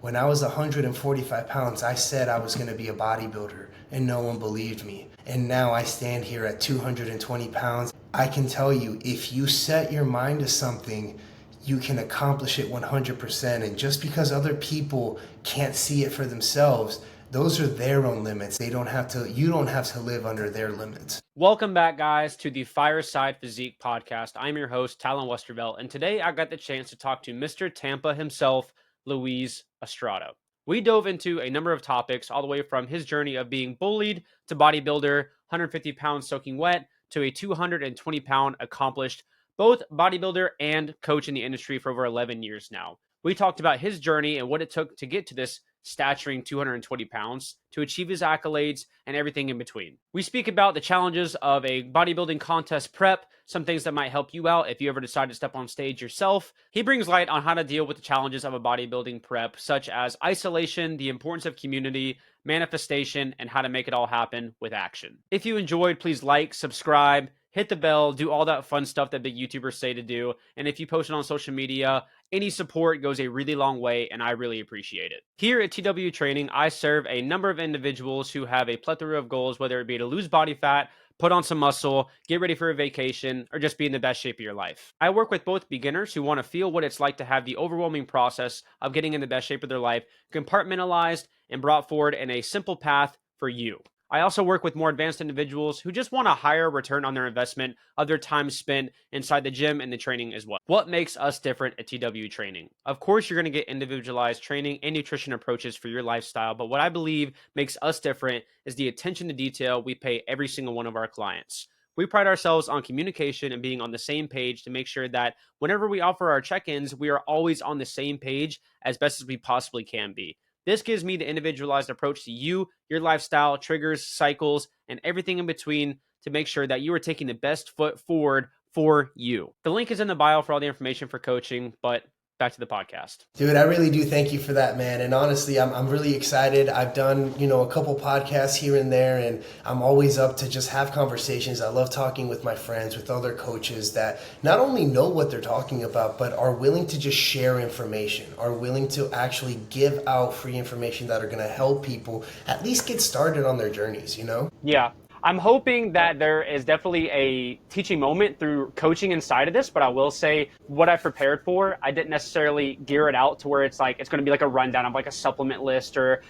When I was 145 pounds, I said I was going to be a bodybuilder and no one believed me. And now I stand here at 220 pounds. I can tell you, if you set your mind to something, you can accomplish it 100%. And just because other people can't see it for themselves, those are their own limits. You don't have to live under their limits. Welcome back, guys, to the Fireside Physique podcast. I'm your host, Talon Westervelt, and today I got the chance to talk to Mr. Tampa himself, Luis Estrada. We dove into a number of topics, all the way from his journey of being bullied to bodybuilder, 150 pounds soaking wet, to a 220-pound accomplished both bodybuilder and coach in the industry for over 11 years now. We talked about his journey and what it took to get to this staturing 220 pounds, to achieve his accolades, and everything in between. We speak about the challenges of a bodybuilding contest prep, some things that might help you out if you ever decide to step on stage yourself. He brings light on how to deal with the challenges of a bodybuilding prep, such as isolation, the importance of community, manifestation, and how to make it all happen with action. If you enjoyed, please like, subscribe, hit the bell, do all that fun stuff that big YouTubers say to do. And if you post it on social media, any support goes a really long way, and I really appreciate it. Here at TW Training, I serve a number of individuals who have a plethora of goals, whether it be to lose body fat, put on some muscle, get ready for a vacation, or just be in the best shape of your life. I work with both beginners who want to feel what it's like to have the overwhelming process of getting in the best shape of their life compartmentalized and brought forward in a simple path for you. I also work with more advanced individuals who just want a higher return on their investment of their time spent inside the gym and the training as well. What makes us different at TW Training? Of course, you're going to get individualized training and nutrition approaches for your lifestyle, but what I believe makes us different is the attention to detail we pay every single one of our clients. We pride ourselves on communication and being on the same page to make sure that whenever we offer our check-ins, we are always on the same page as best as we possibly can be. This gives me the individualized approach to you, your lifestyle, triggers, cycles, and everything in between to make sure that you are taking the best foot forward for you. The link is in the bio for all the information for coaching, but back to the podcast. Dude, I really do thank you for that, man. And honestly, I'm really excited. I've done, a couple podcasts here and there, and I'm always up to just have conversations. I love talking with my friends, with other coaches that not only know what they're talking about, but are willing to just share information, are willing to actually give out free information that are going to help people at least get started on their journeys, Yeah. I'm hoping that there is definitely a teaching moment through coaching inside of this, but I will say what I prepared for, I didn't necessarily gear it out to where it's going to be like a rundown of like a supplement list or,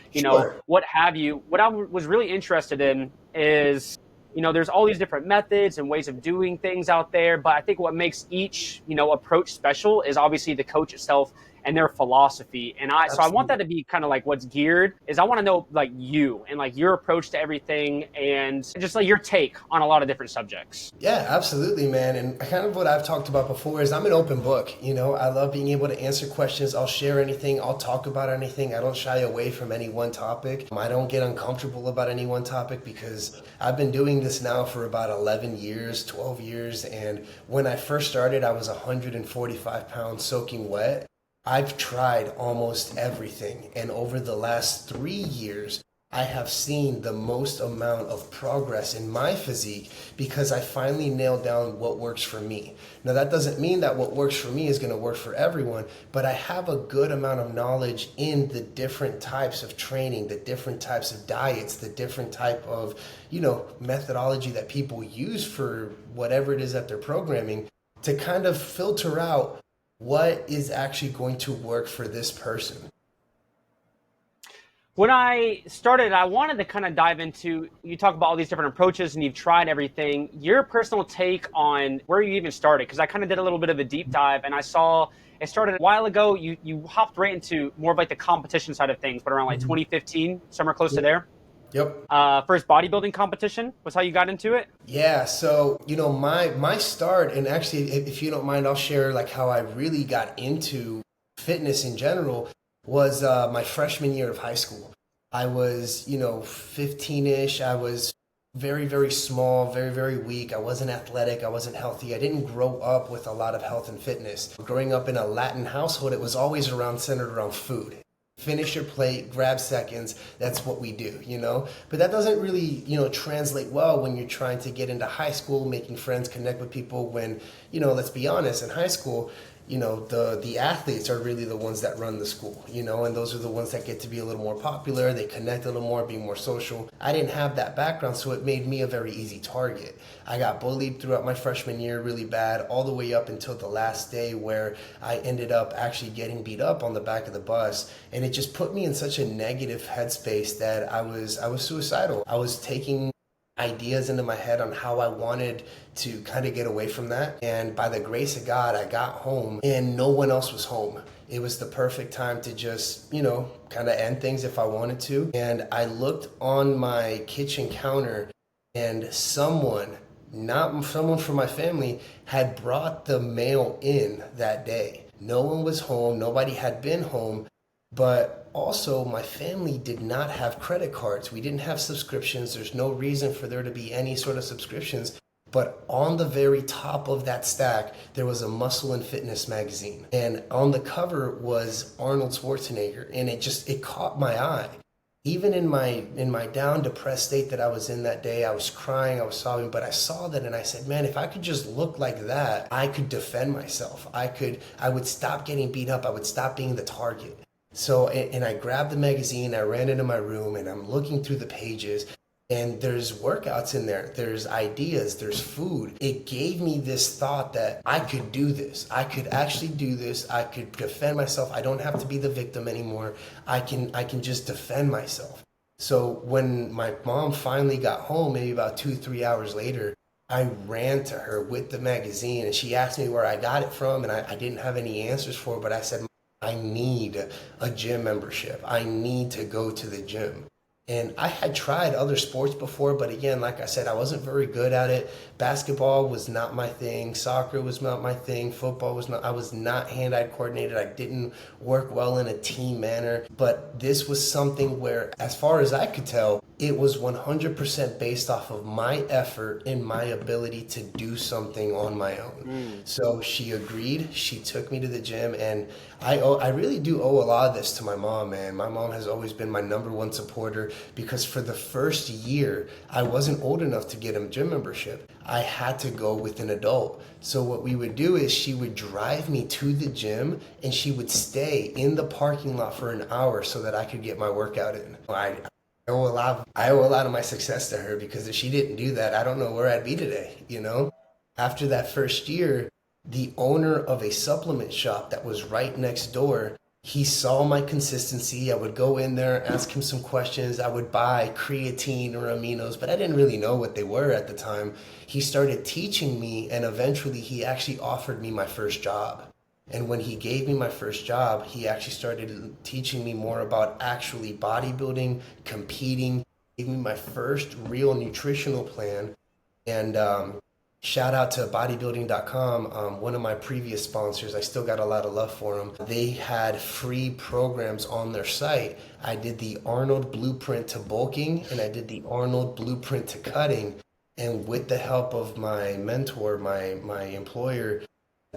what have you. What I was really interested in is, there's all these different methods and ways of doing things out there, but I think what makes each, approach special is obviously the coach itself and their philosophy. And I want that to be kind of like what's geared is I want to know like you and like your approach to everything and just like your take on a lot of different subjects. Yeah, absolutely, man. And kind of what I've talked about before is I'm an open book. I love being able to answer questions. I'll share anything. I'll talk about anything. I don't shy away from any one topic. I don't get uncomfortable about any one topic because I've been doing this now for about 11 years, 12 years. And when I first started, I was 145 pounds soaking wet. I've tried almost everything, and over the last 3 years, I have seen the most amount of progress in my physique because I finally nailed down what works for me. Now, that doesn't mean that what works for me is going to work for everyone, but I have a good amount of knowledge in the different types of training, the different types of diets, the different type of, methodology that people use for whatever it is that they're programming to kind of filter out what is actually going to work for this person. When I started, I wanted to kind of dive into, you talk about all these different approaches and you've tried everything, your personal take on where you even started, because I kind of did a little bit of a deep dive and I saw it started a while ago. You hopped right into more of like the competition side of things, but around like 2015, somewhere close to there. Yep. First bodybuilding competition was how you got into it? Yeah. So, my start, and actually, if you don't mind, I'll share like how I really got into fitness in general was my freshman year of high school. I was, 15-ish. I was very, very small, very, very weak. I wasn't athletic. I wasn't healthy. I didn't grow up with a lot of health and fitness. Growing up in a Latin household, it was always centered around food. Finish your plate, grab seconds, that's what we do, But that doesn't really, translate well when you're trying to get into high school, making friends, connect with people when, let's be honest, in high school, the athletes are really the ones that run the school, and those are the ones that get to be a little more popular. They connect a little more, be more social. I didn't have that background, so it made me a very easy target. I got bullied throughout my freshman year really bad, all the way up until the last day where I ended up actually getting beat up on the back of the bus. And it just put me in such a negative headspace that I was suicidal. I was taking ideas into my head on how I wanted to kind of get away from that. And by the grace of God, I got home and no one else was home. It was the perfect time to just, kind of end things if I wanted to. And I looked on my kitchen counter and not someone from my family, had brought the mail in that day. No one was home. Nobody had been home. But also, my family did not have credit cards. We didn't have subscriptions. There's no reason for there to be any sort of subscriptions. But on the very top of that stack, there was a Muscle and Fitness magazine. And on the cover was Arnold Schwarzenegger. And it caught my eye. Even in my down, depressed state that I was in that day, I was crying, I was sobbing, but I saw that and I said, man, if I could just look like that, I could defend myself. I would stop getting beat up. I would stop being the target. So, and I grabbed the magazine, I ran into my room and I'm looking through the pages and there's workouts in there, there's ideas, there's food. It gave me this thought that I could do this. I could actually do this. I could defend myself. I don't have to be the victim anymore. I can just defend myself. So when my mom finally got home, maybe about 2-3 hours later, I ran to her with the magazine and she asked me where I got it from and I didn't have any answers for her, but I said, I need a gym membership. I need to go to the gym. And I had tried other sports before, but again, like I said, I wasn't very good at it. Basketball was not my thing. Soccer was not my thing. Football was not. I was not hand-eye coordinated. I didn't work well in a team manner. But this was something where, as far as I could tell, it was 100% based off of my effort and my ability to do something on my own. So she agreed. She took me to the gym, and I really do owe a lot of this to my mom, man. My mom has always been my number one supporter because for the first year, I wasn't old enough to get a gym membership. I had to go with an adult. So what we would do is she would drive me to the gym and she would stay in the parking lot for an hour so that I could get my workout in. I owe a lot of my success to her because if she didn't do that, I don't know where I'd be today, After that first year, the owner of a supplement shop that was right next door, he saw my consistency. I would go in there, ask him some questions. I would buy creatine or aminos, but I didn't really know what they were at the time. He started teaching me, and eventually he actually offered me my first job. And when he gave me my first job, he actually started teaching me more about actually bodybuilding, competing, gave me my first real nutritional plan. And shout out to bodybuilding.com, one of my previous sponsors. I still got a lot of love for them. They had free programs on their site. I did the Arnold Blueprint to bulking and I did the Arnold Blueprint to cutting. And with the help of my mentor, my employer,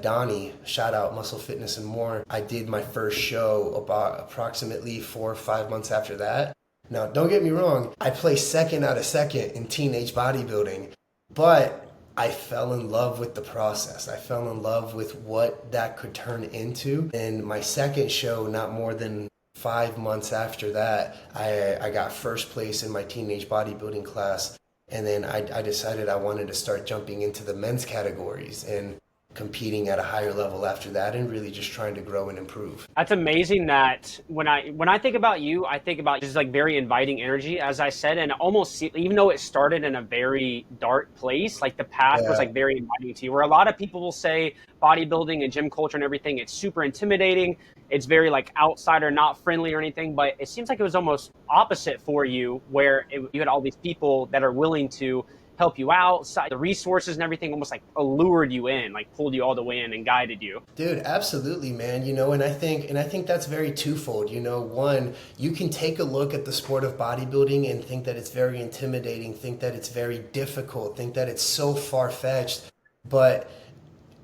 Donnie, shout out Muscle Fitness and More, I did my first show about approximately 4 or 5 months after that. Now, don't get me wrong, I placed second out of second in teenage bodybuilding, but I fell in love with the process. I fell in love with what that could turn into. And my second show, not more than 5 months after that, I got first place in my teenage bodybuilding class. And then I decided I wanted to start jumping into the men's categories and competing at a higher level after that and really just trying to grow and improve. That's amazing that when I think about you, I think about just like very inviting energy, as I said, and almost even though it started in a very dark place, like the path was like very inviting to you, where a lot of people will say bodybuilding and gym culture and everything, it's super intimidating. It's very like outsider, not friendly or anything, but it seems like it was almost opposite for you where you had all these people that are willing to help you out, the resources and everything almost like allured you in, like pulled you all the way in and guided you. Dude, absolutely, man. And I think that's very twofold. One, you can take a look at the sport of bodybuilding and think that it's very intimidating, think that it's very difficult, think that it's so far-fetched, but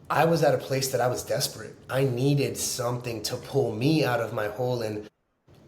I was at a place that I was desperate. I needed something to pull me out of my hole, and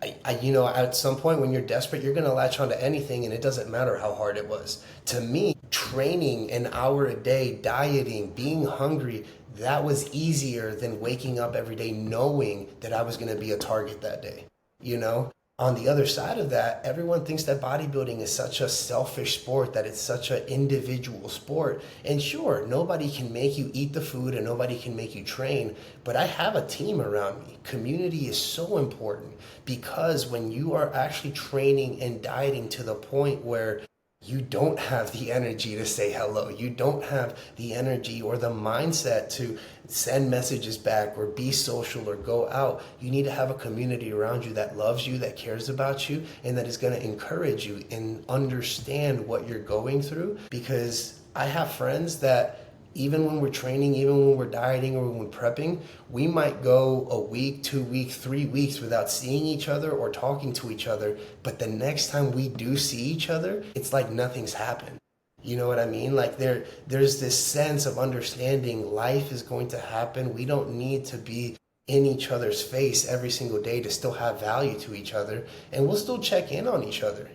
At some point when you're desperate, you're going to latch onto anything, and it doesn't matter how hard it was. To me, training an hour a day, dieting, being hungry, that was easier than waking up every day knowing that I was going to be a target that day. You know, on the other side of that, everyone thinks that bodybuilding is such a selfish sport, that it's such an individual sport. And sure, nobody can make you eat the food and nobody can make you train, but I have a team around me. Community is so important, because when you are actually training and dieting to the point where you don't have the energy to say hello, you don't have the energy or the mindset to send messages back or be social or go out, you need to have a community around you that loves you, that cares about you, and that is going to encourage you and understand what you're going through. Because I have friends that even when we're training, even when we're dieting or when we're prepping, we might go a week, 2 weeks, 3 weeks without seeing each other or talking to each other. But the next time we do see each other, it's like nothing's happened. You know what I mean? Like there's this sense of understanding life is going to happen. We don't need to be in each other's face every single day to still have value to each other, and we'll still check in on each other,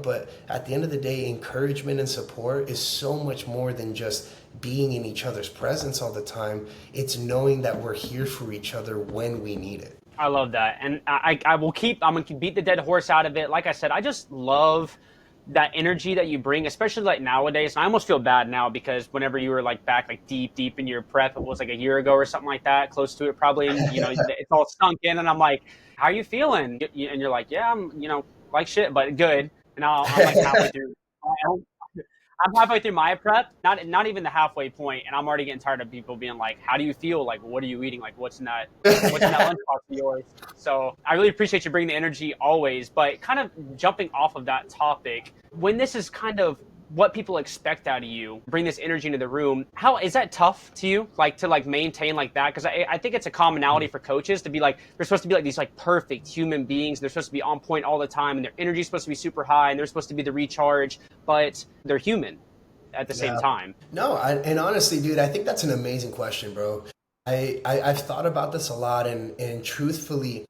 but at the end of the day, encouragement and support is so much more than just being in each other's presence all the time. It's knowing that we're here for each other when we need it. I love that. And I'm going to beat the dead horse out of it. Like I said, I just love that energy that you bring, especially like nowadays. And I almost feel bad now, because whenever you were like back, like deep in your prep, it was like a year ago or something like that, close to it probably. And, it's all sunk in, and I'm like, how are you feeling? And you're like, yeah, I'm, like shit, but good. And now I'm like halfway through. I'm halfway through my prep, not even the halfway point, and I'm already getting tired of people being like, how do you feel? Like, what are you eating? Like, what's in that lunchbox of yours? So I really appreciate you bringing the energy always. But kind of jumping off of that topic, when this is kind of what people expect out of you, bring this energy into the room, how is that tough to you, like to like maintain like that? Because I think it's a commonality for coaches to be like, they're supposed to be like these like perfect human beings, they're supposed to be on point all the time, and their energy is supposed to be super high, and they're supposed to be the recharge, but they're human at the same time. No, and honestly, dude, I think that's an amazing question, bro. I've thought about this a lot, and truthfully,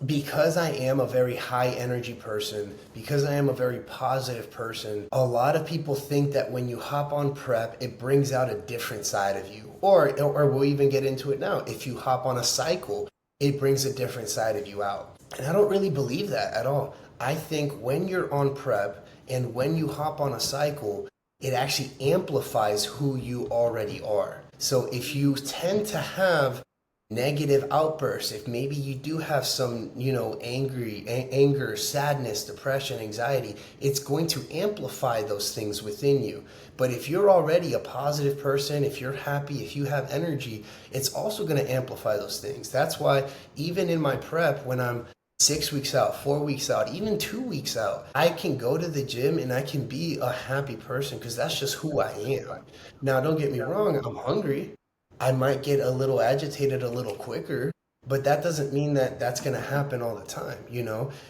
because I am a very high energy person, because I am a very positive person, a lot of people think that when you hop on prep, it brings out a different side of you. Or we'll even get into it now. If you hop on a cycle, it brings a different side of you out. And I don't really believe that at all. I think when you're on prep and when you hop on a cycle, it actually amplifies who you already are. So if you tend to have negative outbursts, if maybe you do have some, anger, sadness, depression, anxiety, it's going to amplify those things within you. But if you're already a positive person, if you're happy, if you have energy, it's also going to amplify those things. That's why even in my prep, when I'm 6 weeks out, 4 weeks out, even 2 weeks out, I can go to the gym and I can be a happy person, because that's just who I am. Now, don't get me wrong, I'm hungry. I might get a little agitated a little quicker, but that doesn't mean that that's going to happen all the time.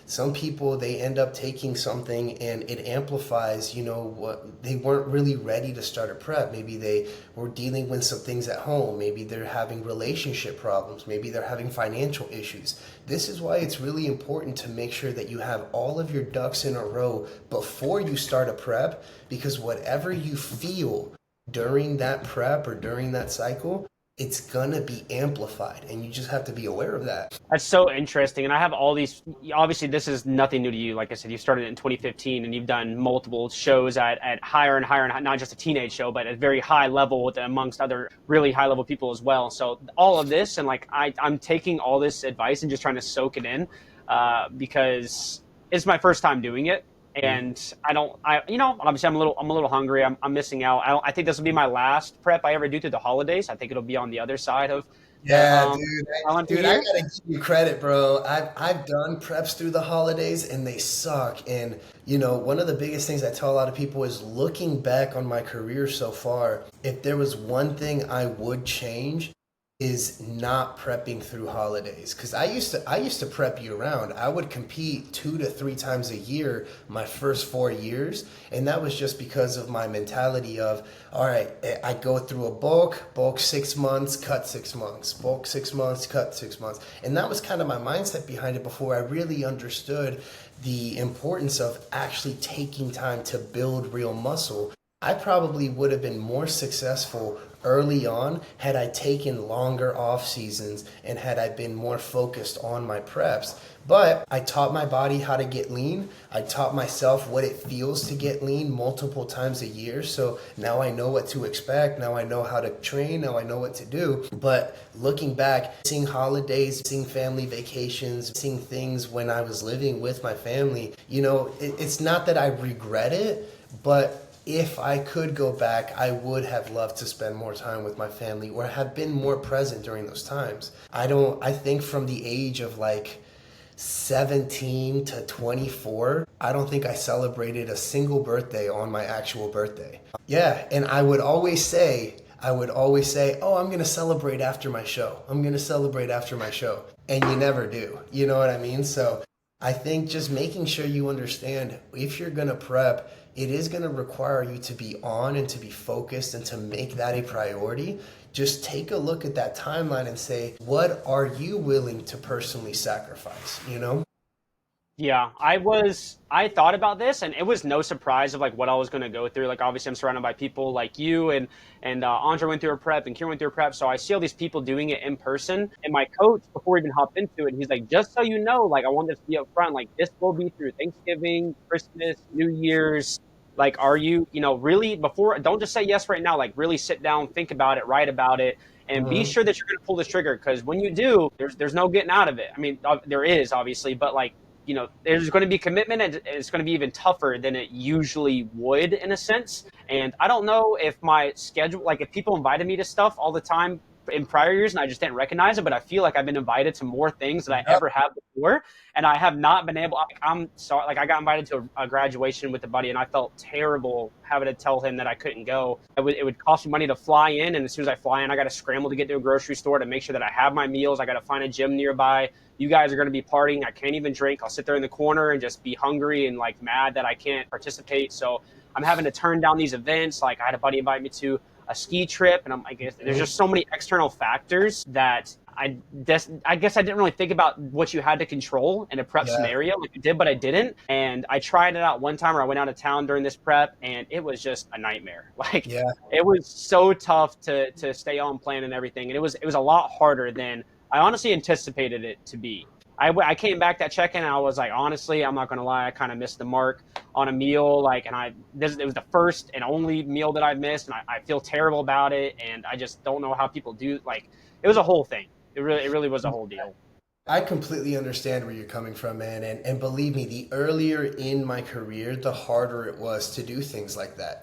Some people, they end up taking something and it amplifies, what they weren't really ready to start a prep. Maybe they were dealing with some things at home. Maybe they're having relationship problems. Maybe they're having financial issues. This is why it's really important to make sure that you have all of your ducks in a row before you start a prep, because whatever you feel during that prep or during that cycle, it's gonna be amplified, and you just have to be aware of that. That's so interesting. And I have all these, obviously this is nothing new to you. Like I said, you started in 2015 and you've done multiple shows at higher and higher, and not just a teenage show, but at very high level with amongst other really high level people as well. So all of this, and like I'm taking all this advice and just trying to soak it in, because it's my first time doing it. And obviously I'm a little hungry. I'm missing out. I think this will be my last prep I ever do through the holidays. I think it'll be on the other side of Yeah, dude, I year. gotta give you credit, bro. I've done preps through the holidays and they suck. And one of the biggest things I tell a lot of people is, looking back on my career so far, if there was one thing I would change, is not prepping through holidays. Because I used to prep year round. I would compete 2 to 3 times a year my first 4 years, and that was just because of my mentality of, all right, I go through a bulk 6 months, cut 6 months, bulk 6 months, cut 6 months, and that was kind of my mindset behind it before I really understood the importance of actually taking time to build real muscle. I probably would have been more successful early on had I taken longer off seasons and had I been more focused on my preps. But I taught my body how to get lean. I taught myself what it feels to get lean multiple times a year. So now I know what to expect. Now I know how to train. Now I know what to do. But looking back, seeing holidays, seeing family vacations, seeing things when I was living with my family, it's not that I regret it, but if I could go back, I would have loved to spend more time with my family or have been more present during those times. I think from the age of like 17 to 24, I don't think I celebrated a single birthday on my actual birthday. Yeah, and I would always say, oh, I'm going to celebrate after my show. I'm going to celebrate after my show. And you never do. You know what I mean? So I think just making sure you understand if you're going to prep, it is going to require you to be on and to be focused and to make that a priority. Just take a look at that timeline and say, what are you willing to personally sacrifice, Yeah, I thought about this, and it was no surprise of like what I was going to go through. Like, obviously I'm surrounded by people like you, and Andre went through a prep and Kieran went through a prep. So I see all these people doing it in person, and my coach, before we even hopped into it, he's like, just so you know, like, I want this to be up front, like, this will be through Thanksgiving, Christmas, New Year's. Like, are you, really, before, don't just say yes right now, like, really sit down, think about it, write about it, and be Mhm. sure that you're going to pull this trigger, because when you do, there's no getting out of it. I mean, there is, obviously, but like, there's going to be commitment, and it's going to be even tougher than it usually would, in a sense. And I don't know if my schedule, like, if people invited me to stuff all the time in prior years and I just didn't recognize it, but I feel like I've been invited to more things than I Yep. ever have before. And I have not been able, I'm sorry, like, I got invited to a graduation with a buddy, and I felt terrible having to tell him that I couldn't go. It would cost me money to fly in. And as soon as I fly in, I got to scramble to get to a grocery store to make sure that I have my meals. I got to find a gym nearby. You guys are going to be partying. I can't even drink. I'll sit there in the corner and just be hungry and like mad that I can't participate. So I'm having to turn down these events. Like, I had a buddy invite me to a ski trip, and I'm like, there's just so many external factors that I guess I didn't really think about what you had to control in a prep Yeah. scenario. Like, I did, but I didn't. And I tried it out one time where I went out of town during this prep, and it was just a nightmare. Like, Yeah. it was so tough to stay on plan and everything. And it was a lot harder than I honestly anticipated it to be. I came back that check-in, and I was like, honestly, I'm not going to lie, I kind of missed the mark on a meal. Like, and it was the first and only meal that I've missed, and I feel terrible about it. And I just don't know how people do, like, it was a whole thing. It really was a whole deal. I completely understand where you're coming from, man. And believe me, the earlier in my career, the harder it was to do things like that.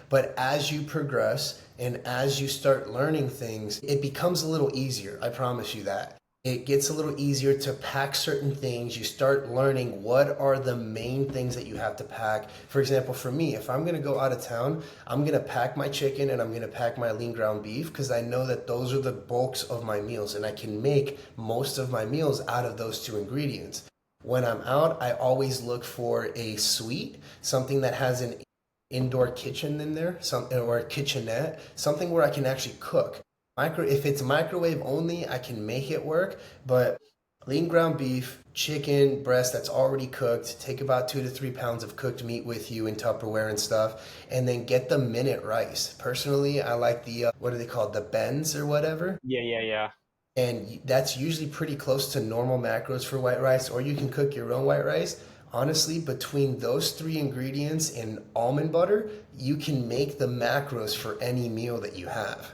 But as you progress and as you start learning things, it becomes a little easier. I promise you that. It gets a little easier to pack certain things. You start learning what are the main things that you have to pack. For example, for me, if I'm going to go out of town, I'm going to pack my chicken and I'm going to pack my lean ground beef because I know that those are the bulks of my meals and I can make most of my meals out of those two ingredients. When I'm out, I always look for a suite, something that has an indoor kitchen in there, or a kitchenette, something where I can actually cook. If it's microwave only, I can make it work, but lean ground beef, chicken breast that's already cooked, take about 2 to 3 pounds of cooked meat with you in Tupperware and stuff, and then get the minute rice. Personally, I like the, what are they called? The bends or whatever. Yeah, yeah, yeah. And that's usually pretty close to normal macros for white rice, or you can cook your own white rice. Honestly, between those three ingredients and almond butter, you can make the macros for any meal that you have.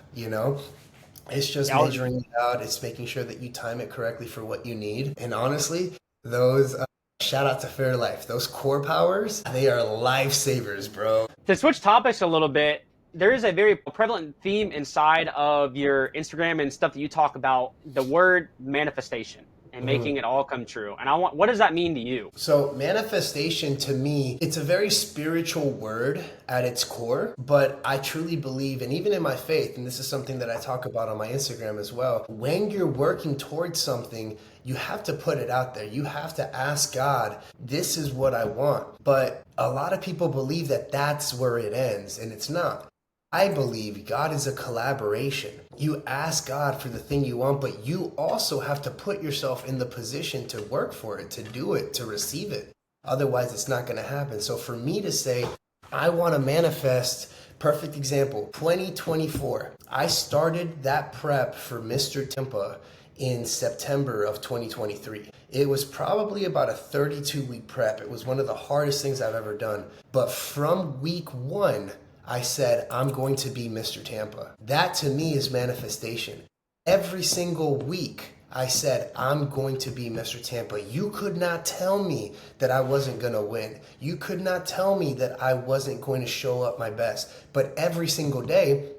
It's just Yeah, measuring it out. It's making sure that you time it correctly for what you need. And honestly, those, shout out to Fairlife, those core powers, they are lifesavers, bro. to switch topics a little bit, there is a very prevalent theme inside of your Instagram and stuff that you talk about, the word manifestation. and making it all come true. And what does that mean to you? So manifestation to me, it's a very spiritual word at its core, but I truly believe, and even in my faith, and this is something that I talk about on my Instagram as well, when you're working towards something, you have to put it out there. You have to ask God, this is what I want. But a lot of people believe that that's where it ends, and it's not. I believe God is a collaboration. You ask God for the thing you want, but you also have to put yourself in the position to work for it, to do it, to receive it. Otherwise, it's not going to happen. So for me to say, I want to manifest, perfect example, 2024. I started that prep for Mr. Tampa in September of 2023. It was probably about a 32-week prep. It was one of the hardest things I've ever done. But from week one, I said, I'm going to be Mr. Tampa. That to me is manifestation. Every single week, I said, I'm going to be Mr. Tampa. You could not tell me that I wasn't going to win. You could not tell me that I wasn't going to show up my best. But every single day,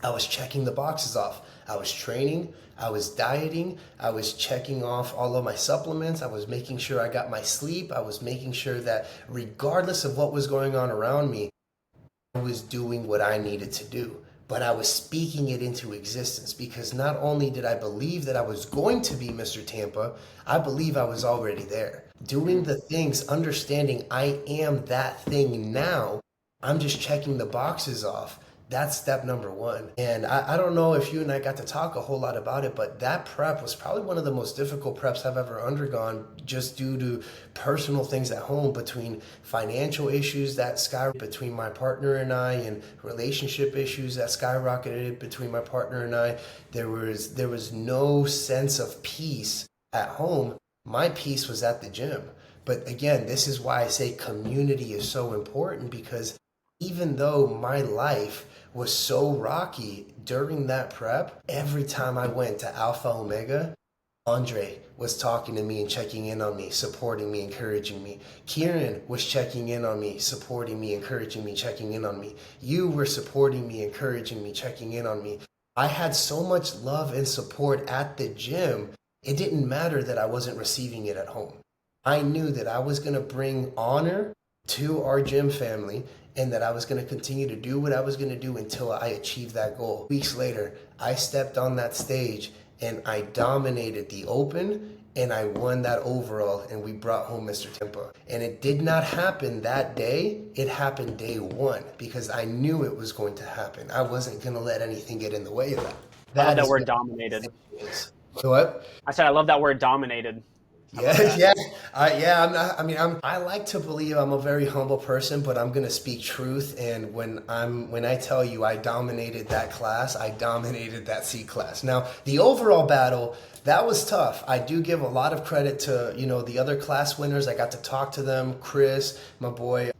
I was checking the boxes off. I was training, I was dieting, I was checking off all of my supplements, I was making sure I got my sleep, I was making sure that regardless of what was going on around me, I was doing what I needed to do, but I was speaking it into existence because not only did I believe that I was going to be Mr. Tampa, I believe I was already there. Doing the things, understanding I am that thing now, I'm just checking the boxes off. That's step number one. And I don't know if you and I got to talk a whole lot about it, but that prep was probably one of the most difficult preps I've ever undergone just due to personal things at home, between financial issues that skyrocketed between my partner and I, and relationship issues that skyrocketed between my partner and I. There was no sense of peace at home. My peace was at the gym. But again, this is why I say community is so important, because even though my life was so rocky during that prep, every time I went to Alpha Omega, Andre was talking to me and checking in on me, supporting me, encouraging me. Kieran was checking in on me, supporting me, encouraging me, checking in on me. You were supporting me, encouraging me, checking in on me. I had so much love and support at the gym, it didn't matter that I wasn't receiving it at home. I knew that I was going to bring honor to our gym family, and that I was going to continue to do what I was going to do until I achieved that goal. Weeks later, I stepped on that stage and I dominated the open and I won that overall, and we brought home Mr. Tampa. And it did not happen that day. It happened day one because I knew it was going to happen. I wasn't going to let anything get in the way of that. I love that word dominated. So what? I said I love that word dominated. Yeah. I like to believe I'm a very humble person, but I'm gonna speak truth. And when I tell you I dominated that class, I dominated that C class. Now, the overall battle, that was tough. I do give a lot of credit to, the other class winners. I got to talk to them. Chris, my boy,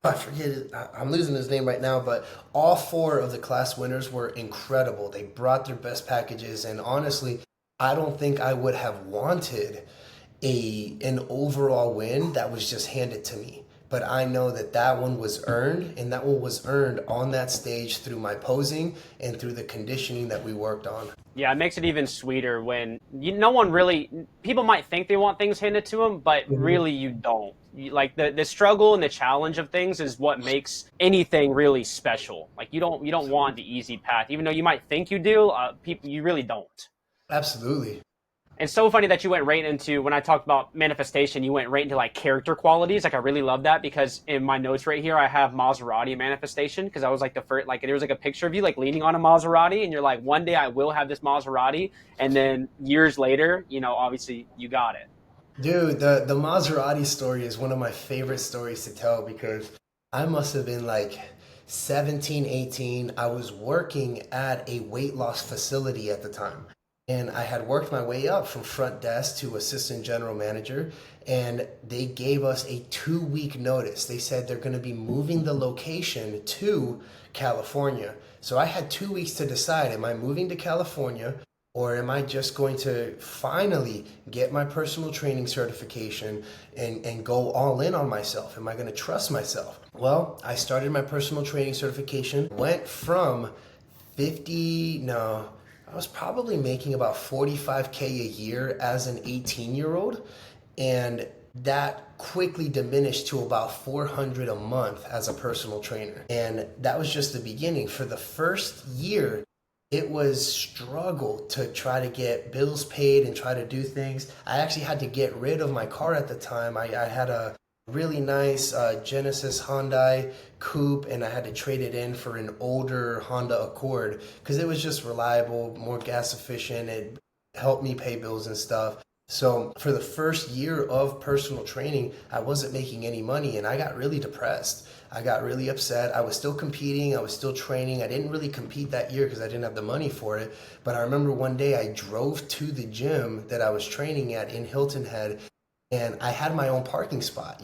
I forget it. I'm losing his name right now, but all four of the class winners were incredible. They brought their best packages, and honestly, I don't think I would have wanted an overall win that was just handed to me. But I know that one was earned, and that one was earned on that stage through my posing and through the conditioning that we worked on. Yeah, it makes it even sweeter when people might think they want things handed to them, but really you don't. Like the struggle and the challenge of things is what makes anything really special. Like you don't want the easy path, even though you might think you do. You really don't. Absolutely. It's so funny that you went right into, when I talked about manifestation, you went right into like character qualities. Like I really love that, because in my notes right here, I have Maserati manifestation, because I was like there was like a picture of you like leaning on a Maserati, and you're like, one day I will have this Maserati. And then years later, obviously you got it. Dude, the Maserati story is one of my favorite stories to tell, because I must have been like 17, 18. I was working at a weight loss facility at the time. And I had worked my way up from front desk to assistant general manager, and they gave us a 2-week notice. They said they're going to be moving the location to California. So I had 2 weeks to decide, am I moving to California, or am I just going to finally get my personal training certification and go all in on myself? Am I going to trust myself? Well, I started my personal training certification, went from I was probably making about 45K a year as an 18-year-old, and that quickly diminished to about 400 a month as a personal trainer. And that was just the beginning. For the first year, it was struggle to try to get bills paid and try to do things. I actually had to get rid of my car at the time. I had a really nice Genesis Hyundai Coupe, and I had to trade it in for an older Honda Accord because it was just reliable, more gas efficient. It helped me pay bills and stuff. So for the first year of personal training, I wasn't making any money, and I got really depressed. I got really upset. I was still competing. I was still training. I didn't really compete that year because I didn't have the money for it. But I remember one day I drove to the gym that I was training at in Hilton Head, and I had my own parking spot,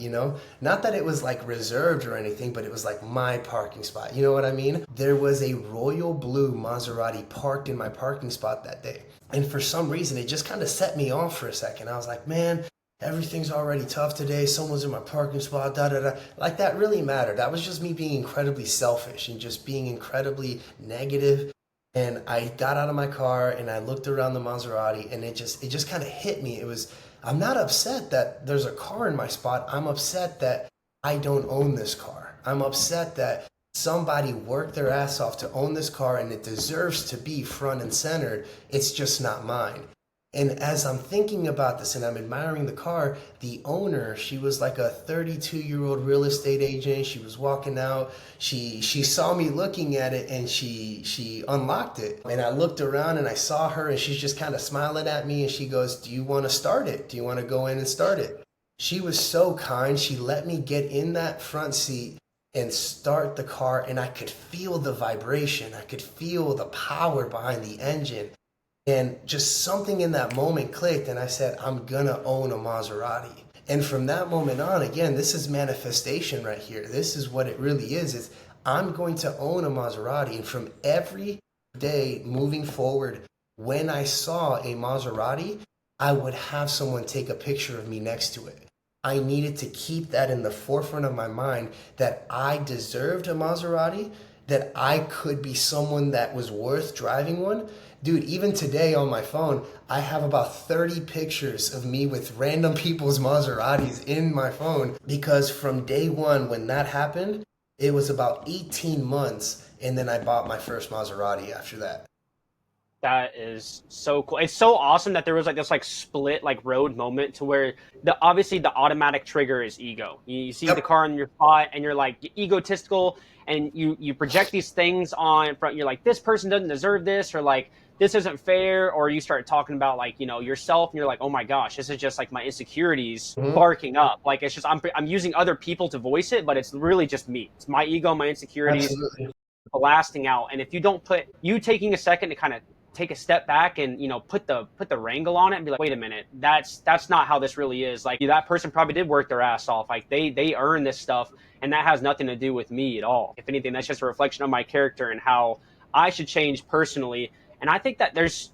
Not that it was like reserved or anything, but it was like my parking spot. You know what I mean? There was a royal blue Maserati parked in my parking spot that day. And for some reason, it just kind of set me off for a second. I was like, man, everything's already tough today. Someone's in my parking spot, da da da. Like that really mattered. That was just me being incredibly selfish and just being incredibly negative. And I got out of my car and I looked around the Maserati, and it just kind of hit me. I'm not upset that there's a car in my spot. I'm upset that I don't own this car. I'm upset that somebody worked their ass off to own this car, and it deserves to be front and centered. It's just not mine. And as I'm thinking about this and I'm admiring the car, the owner, she was like a 32-year-old real estate agent. She was walking out. She saw me looking at it, and she unlocked it. And I looked around and I saw her, and she's just kind of smiling at me, and she goes, "Do you want to start it? Do you want to go in and start it?" She was so kind. She let me get in that front seat and start the car, and I could feel the vibration. I could feel the power behind the engine. And just something in that moment clicked, and I said, I'm gonna own a Maserati. And from that moment on, again, this is manifestation right here. This is what it really is. It's I'm going to own a Maserati. And from every day moving forward, when I saw a Maserati, I would have someone take a picture of me next to it. I needed to keep that in the forefront of my mind, that I deserved a Maserati, that I could be someone that was worth driving one. Dude, even today on my phone, I have about 30 pictures of me with random people's Maseratis in my phone, because from day one when that happened, it was about 18 months, and then I bought my first Maserati after that. That is so cool. It's so awesome that there was like this like split like road moment to where obviously the automatic trigger is ego. You see the car in your spot and you're like egotistical, and you project these things on front. You're like, this person doesn't deserve this, or like this isn't fair, or you start talking about like, yourself, and you're like, oh my gosh, this is just like my insecurities barking up. Like it's just I'm using other people to voice it, but it's really just me. It's my ego, my insecurities. Absolutely. Blasting out. And if you don't taking a second to kind of take a step back and put the wrangle on it and be like, wait a minute, that's not how this really is. Like that person probably did work their ass off. Like they earn this stuff, and that has nothing to do with me at all. If anything, that's just a reflection of my character and how I should change personally. And I think that there's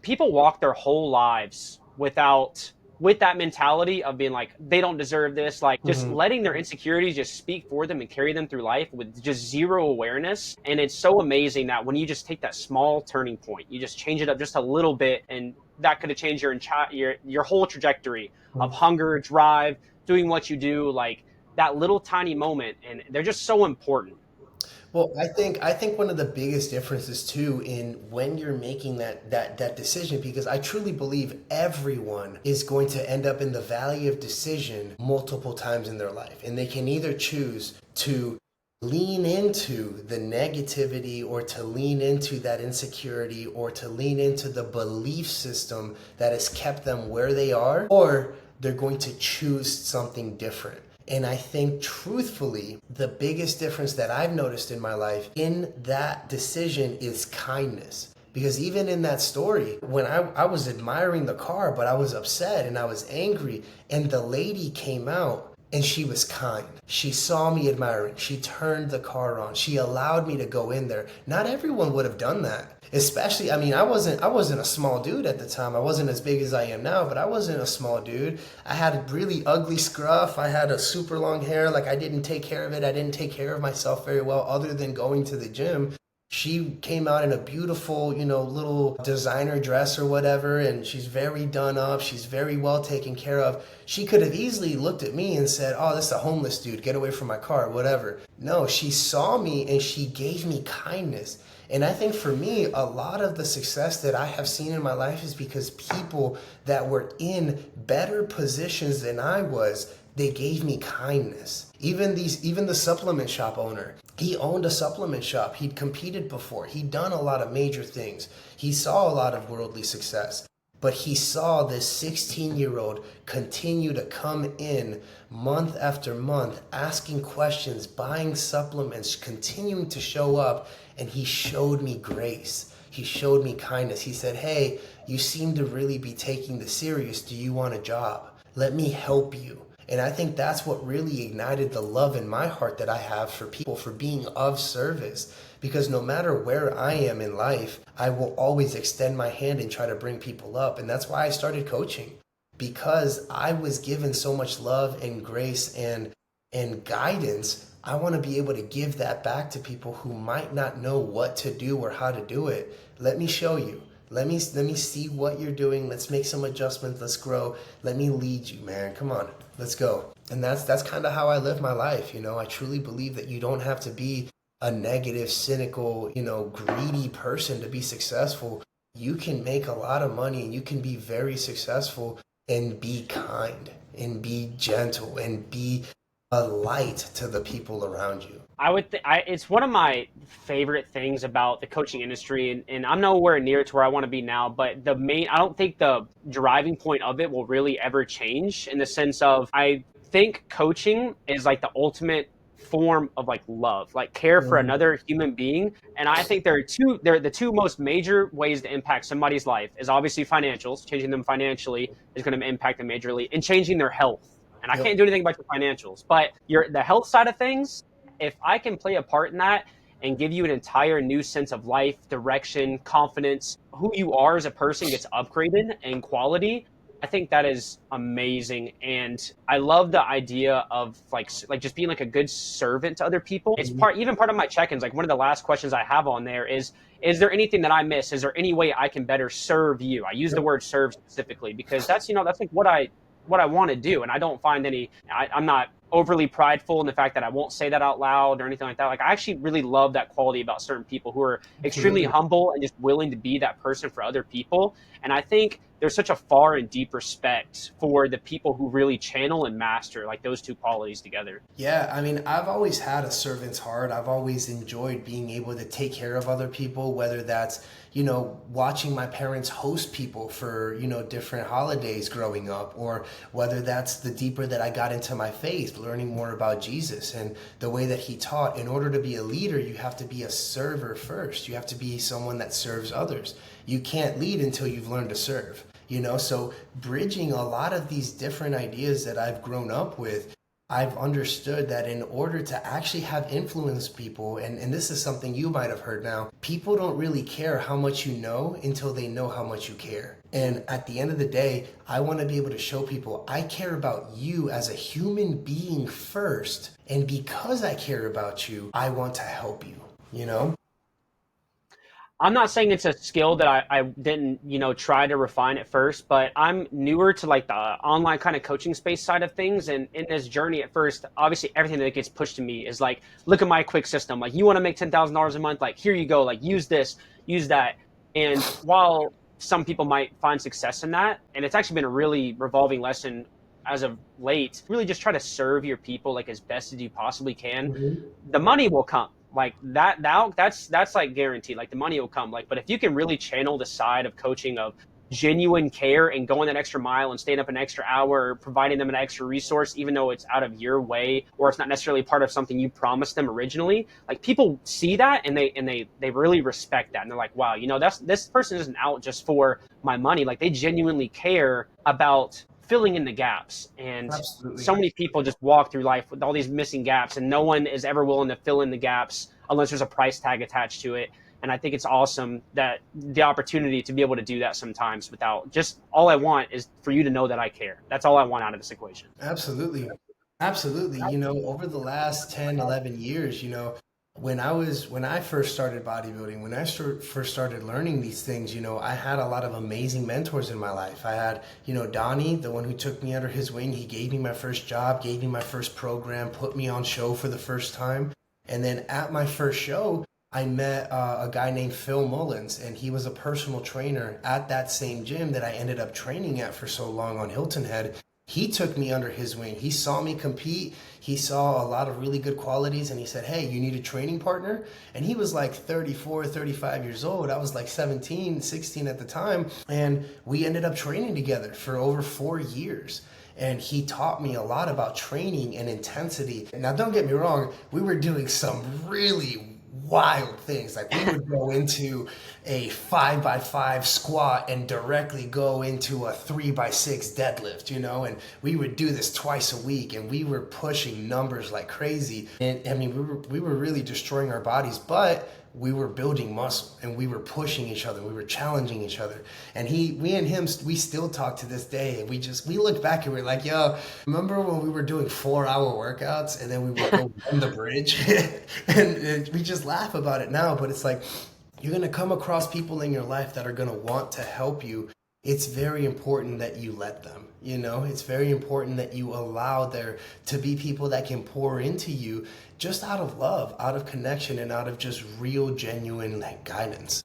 people walk their whole lives with that mentality of being like, they don't deserve this, like just letting their insecurities just speak for them and carry them through life with just zero awareness. And it's so amazing that when you just take that small turning point, you just change it up just a little bit, and that could have changed your whole trajectory of hunger, drive, doing what you do, like that little tiny moment. And they're just so important. Well, I think one of the biggest differences too in when you're making that decision, because I truly believe everyone is going to end up in the valley of decision multiple times in their life, and they can either choose to lean into the negativity, or to lean into that insecurity, or to lean into the belief system that has kept them where they are, or they're going to choose something different. And I think truthfully, the biggest difference that I've noticed in my life in that decision is kindness. Because even in that story, when I was admiring the car, but I was upset and I was angry, and the lady came out and she was kind. She saw me admiring. She turned the car on. She allowed me to go in there. Not everyone would have done that. Especially, I wasn't a small dude at the time. I wasn't as big as I am now, but I wasn't a small dude. I had a really ugly scruff. I had a super long hair. Like I didn't take care of it. I didn't take care of myself very well, other than going to the gym. She came out in a beautiful, little designer dress or whatever, and she's very done up. She's very well taken care of. She could have easily looked at me and said, "Oh, this is a homeless dude. Get away from my car," whatever. No, she saw me and she gave me kindness. And I think for me, a lot of the success that I have seen in my life is because people that were in better positions than I was, they gave me kindness. Even the supplement shop owner, he owned a supplement shop. He'd competed before. He'd done a lot of major things. He saw a lot of worldly success. But he saw this 16-year-old continue to come in month after month, asking questions, buying supplements, continuing to show up, and he showed me grace. He showed me kindness. He said, "Hey, you seem to really be taking this serious. Do you want a job? Let me help you." And I think that's what really ignited the love in my heart that I have for people, for being of service. Because no matter where I am in life, I will always extend my hand and try to bring people up. And that's why I started coaching, because I was given so much love and grace and guidance. I want to be able to give that back to people who might not know what to do or how to do it. Let me show you. Let me see what you're doing. Let's make some adjustments. Let's grow. Let me lead you, man. Come on, let's go. And that's kind of how I live my life. I truly believe that you don't have to be a negative, cynical, greedy person to be successful. You can make a lot of money and you can be very successful and be kind and be gentle and be a light to the people around you. It's one of my favorite things about the coaching industry, and I'm nowhere near to where I want to be now, but I don't think the driving point of it will really ever change, in the sense of, I think coaching is like the ultimate form of like love, like care for another human being. And I think they're the two most major ways to impact somebody's life is obviously financials. Changing them financially is going to impact them majorly, and changing their health. And I Yep. can't do anything about your financials, but the health side of things, if I can play a part in that and give you an entire new sense of life, direction, confidence, who you are as a person gets upgraded in quality, I think that is amazing. And I love the idea of like just being like a good servant to other people. It's even part of my check-ins. Like, one of the last questions I have on there is there anything that I miss? Is there any way I can better serve you? I use the word serve specifically because that's like what I want to do. And I don't find I'm not overly prideful in the fact that I won't say that out loud or anything like that. Like, I actually really love that quality about certain people who are extremely humble and just willing to be that person for other people. And I think there's such a far and deep respect for the people who really channel and master like those two qualities together. Yeah, I mean, I've always had a servant's heart. I've always enjoyed being able to take care of other people, whether that's, watching my parents host people for, different holidays growing up, or whether that's the deeper that I got into my faith, learning more about Jesus and the way that he taught. In order to be a leader, you have to be a server first. You have to be someone that serves others. You can't lead until you've learned to serve. So bridging a lot of these different ideas that I've grown up with, I've understood that in order to actually have influence people, and this is something you might have heard now, people don't really care how much you know until they know how much you care. And at the end of the day, I want to be able to show people I care about you as a human being first. And because I care about you, I want to help you. I'm not saying it's a skill that I didn't, try to refine at first, but I'm newer to like the online kind of coaching space side of things. And in this journey at first, obviously everything that gets pushed to me is like, look at my quick system. Like, you want to make $10,000 a month? Like, here you go. Like, use this, use that. And while some people might find success in that, and it's actually been a really revolving lesson as of late, really just try to serve your people like as best as you possibly can. The money will come. Like that's like guaranteed. Like, the money will come. Like, but if you can really channel the side of coaching of genuine care and going that extra mile and staying up an extra hour, or providing them an extra resource, even though it's out of your way or it's not necessarily part of something you promised them originally, like, people see that and they really respect that. And they're like, wow, this person isn't out just for my money. Like, they genuinely care about filling in the gaps. And Absolutely. so many people just walk through life with all these missing gaps, and no one is ever willing to fill in the gaps unless there's a price tag attached to it. And I think it's awesome that the opportunity to be able to do that sometimes without just, all I want is for you to know that I care. That's all I want out of this equation. Absolutely. Absolutely. Over the last 10, 11 years, When I first started bodybuilding, when I first started learning these things, I had a lot of amazing mentors in my life. I had, Donnie, the one who took me under his wing. He gave me my first job, gave me my first program, put me on show for the first time. And then at my first show, I met a guy named Phil Mullins, and he was a personal trainer at that same gym that I ended up training at for so long on Hilton Head. He took me under his wing. He saw me compete. He saw a lot of really good qualities, and he said, hey, you need a training partner? And he was like 34, 35 years old. I was like 17, 16 at the time. And we ended up training together for over 4 years. And he taught me a lot about training and intensity. Now, don't get me wrong, we were doing some really wild things. Like we would go into a 5x5 squat and directly go into a 3x6 deadlift, and we would do this twice a week, and we were pushing numbers like crazy. And I mean, we were really destroying our bodies, but we were building muscle, and we were pushing each other. We were challenging each other. And we and him, we still talk to this day. And we look back and we're like, yo, remember when we were doing 4-hour workouts and then we would go on the bridge? and we just laugh about it now, but it's like, you're going to come across people in your life that are going to want to help you. It's very important that you let them, it's very important that you allow there to be people that can pour into you just out of love, out of connection, and out of just real, genuine guidance.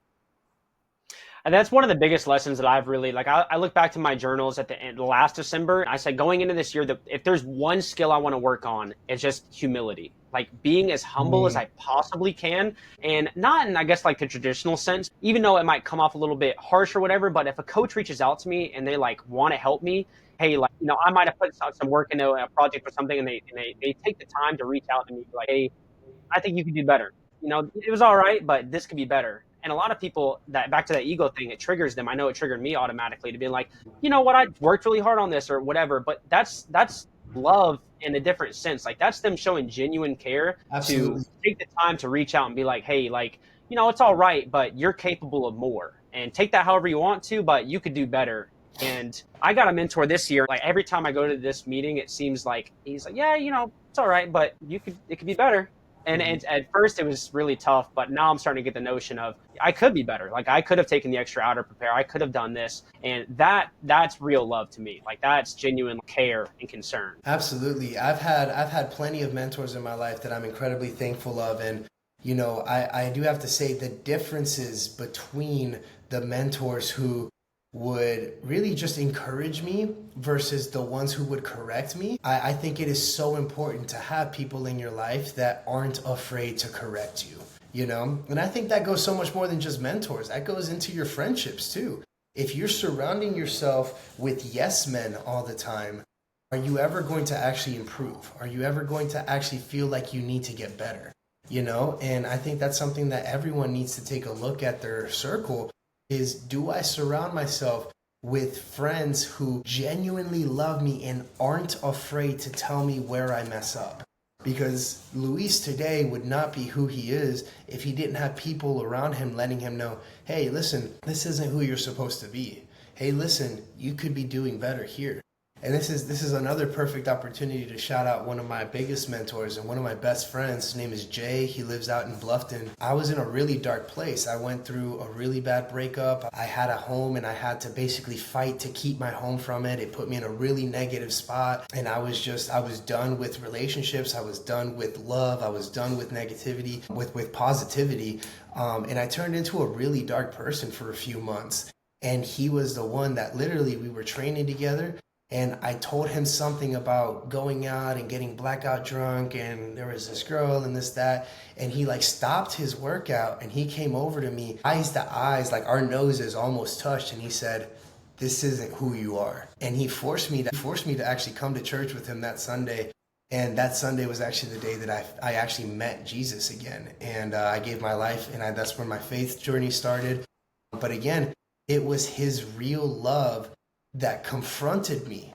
And that's one of the biggest lessons that I've really, I look back to my journals at the end last December. I said, going into this year, that if there's one skill I want to work on, it's just humility. Like being as humble as I possibly can, and not in, I guess, like the traditional sense, even though it might come off a little bit harsh or whatever. But if a coach reaches out to me and they want to help me, hey, I might have put some work into a project or something, and they take the time to reach out to me, like, hey, I think you could do better. It was all right, but this could be better. And a lot of people, that back to that ego thing, it triggers them. I know it triggered me automatically to be like, you know what, I worked really hard on this or whatever. But that's love in a different sense. Like that's them showing genuine care. Absolutely. To take the time to reach out and be like, hey, it's all right, but you're capable of more. And take that however you want to, but you could do better. And I got a mentor this year. Like every time I go to this meeting, it seems like he's like, yeah, it's all right, but it could be better. And at first it was really tough, but now I'm starting to get the notion of I could be better. Like I could have taken the extra hour to prepare. I could have done this. And that's real love to me. Like that's genuine care and concern. Absolutely. I've had plenty of mentors in my life that I'm incredibly thankful of. And, I do have to say the differences between the mentors who would really just encourage me versus the ones who would correct me. I think it is so important to have people in your life that aren't afraid to correct you, And I think that goes so much more than just mentors. That goes into your friendships too. If you're surrounding yourself with yes men all the time, are you ever going to actually improve? Are you ever going to actually feel like you need to get better? And I think that's something that everyone needs to take a look at their circle. Is do I surround myself with friends who genuinely love me and aren't afraid to tell me where I mess up? Because Luis today would not be who he is if he didn't have people around him letting him know, hey, listen, this isn't who you're supposed to be. Hey, listen, you could be doing better here. And this is another perfect opportunity to shout out one of my biggest mentors and one of my best friends. His name is Jay. He lives out in Bluffton. I was in a really dark place. I went through a really bad breakup. I had a home and I had to basically fight to keep my home from it. It put me in a really negative spot. And I was done with relationships. I was done with love. I was done with negativity, with positivity. And I turned into a really dark person for a few months. And he was the one that literally we were training together. And I told him something about going out and getting blackout drunk, and there was this girl and this, that, and he stopped his workout and he came over to me, eyes to eyes, like our noses almost touched, and he said, this isn't who you are. And he forced me to actually come to church with him that Sunday. And that Sunday was actually the day that I actually met Jesus again. And I gave my life, and that's where my faith journey started. But again, it was his real love that confronted me.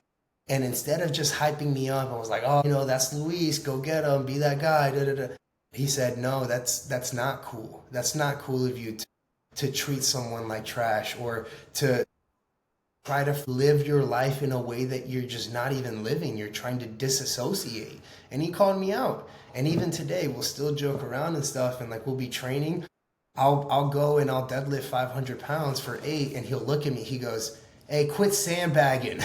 And instead of just hyping me up, I was like, oh, that's Luis, go get him, be that guy, da, da, da. He said, no, that's not cool. That's not cool of you to treat someone like trash, or to try to live your life in a way that you're just not even living. You're trying to disassociate. And he called me out. And even today, we'll still joke around and stuff, and like we'll be training. I'll go and I'll deadlift 500 pounds for 8, and he'll look at me. He goes, "Hey, quit sandbagging."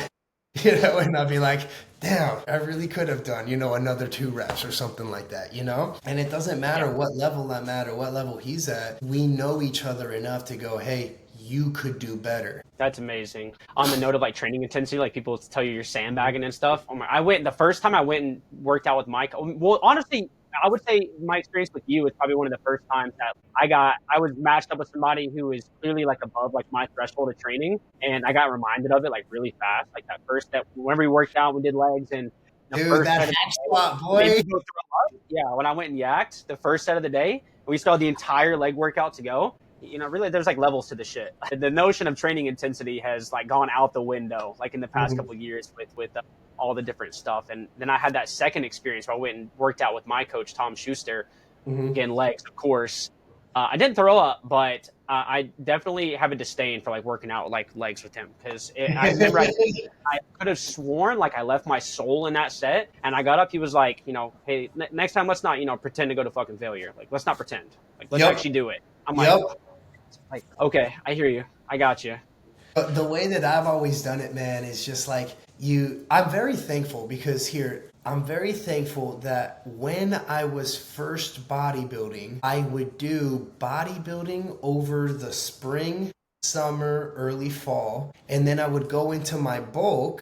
And I'll be like, damn, I really could have done, another 2 reps or something like that. And it doesn't matter what level I'm at or what level he's at. We know each other enough to go, hey, you could do better. That's amazing. On the note of like training intensity, like people tell you you're sandbagging and stuff. The first time I went and worked out with Mike. Well, honestly, I would say my experience with you was probably one of the first times that I was matched up with somebody who is clearly like above like my threshold of training. And I got reminded of it like really fast. Like that first step, whenever we worked out, we did legs and the Dude, first that set of hack the squat, day, made boy. me go throw up. Yeah, when I went and yacked the first set of the day, we still had the entire leg workout to go. Really there's like levels to the shit. The notion of training intensity has like gone out the window like in the past couple of years with all the different stuff. And then I had that second experience where I went and worked out with my coach Tom Schuster, again legs of course. I didn't throw up, but I definitely have a disdain for like working out like legs with him because I remember I could have sworn like I left my soul in that set, and I got up. He was like, hey, next time let's not pretend to go to fucking failure. Like let's not pretend. Like let's actually do it. I'm like, okay, I hear you. I got you. But the way that I've always done it, man, is just like I'm very thankful because I'm very thankful that when I was first bodybuilding, I would do bodybuilding over the spring, summer, early fall, and then I would go into my bulk.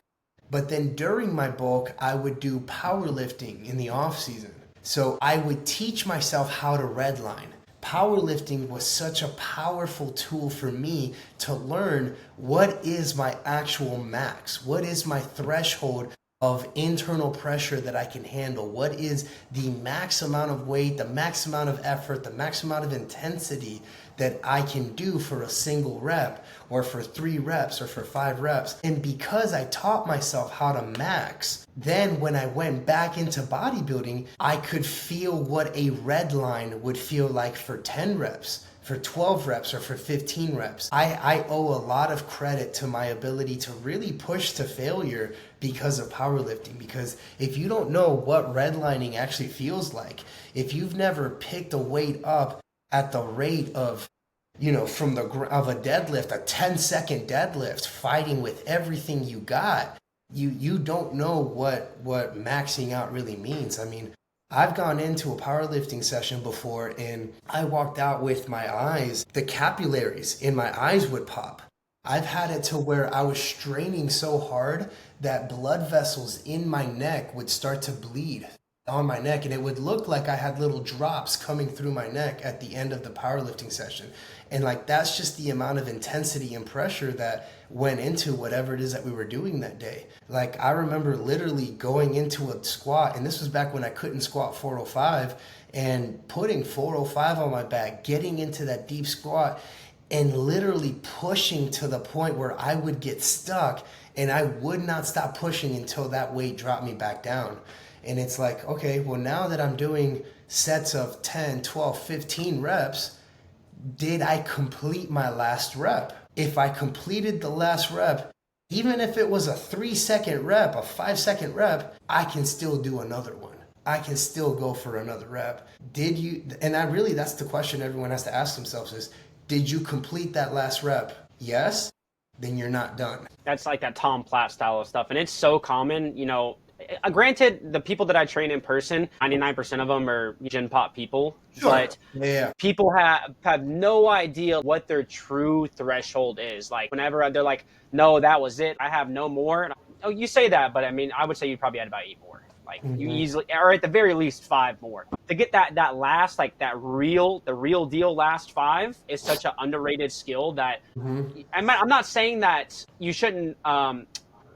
But then during my bulk, I would do powerlifting in the off season. So I would teach myself how to redline. Powerlifting was such a powerful tool for me to learn what is my actual max, what is my threshold of internal pressure that I can handle, what is the max amount of weight, the max amount of effort, the max amount of intensity that I can do for a single rep or for 3 reps or for 5 reps. And because I taught myself how to max, then when I went back into bodybuilding, I could feel what a red line would feel like for 10 reps, for 12 reps, or for 15 reps. I owe a lot of credit to my ability to really push to failure because of powerlifting. Because if you don't know what redlining actually feels like, if you've never picked a weight up at the rate of, from of a deadlift, a 10-second deadlift, fighting with everything you got, you don't know what maxing out really means. I mean, I've gone into a powerlifting session before and I walked out with my eyes, the capillaries in my eyes would pop. I've had it to where I was straining so hard that blood vessels in my neck would start to bleed on my neck, and it would look like I had little drops coming through my neck at the end of the powerlifting session. And like that's just the amount of intensity and pressure that went into whatever it is that we were doing that day. Like I remember literally going into a squat, and this was back when I couldn't squat 405, and putting 405 on my back, getting into that deep squat and literally pushing to the point where I would get stuck and I would not stop pushing until that weight dropped me back down. And it's like, okay, well, now that I'm doing sets of 10, 12, 15 reps, did I complete my last rep? If I completed the last rep, even if it was a 3-second rep, a 5-second rep, I can still do another one. I can still go for another rep. That's the question everyone has to ask themselves is, did you complete that last rep? Yes? Then you're not done. That's like that Tom Platt style of stuff. And it's so common, granted, the people that I train in person, 99% of them are Gen Pop people, Sure. But yeah. people have no idea what their true threshold is. Like whenever they're like, no, that was it, I have no more. Oh, you say that, but I mean, I would say you probably had about 8 more. Like you easily, or at the very least 5 more. To get that last, like the real deal last 5 is such an underrated skill that I'm not saying that you shouldn't,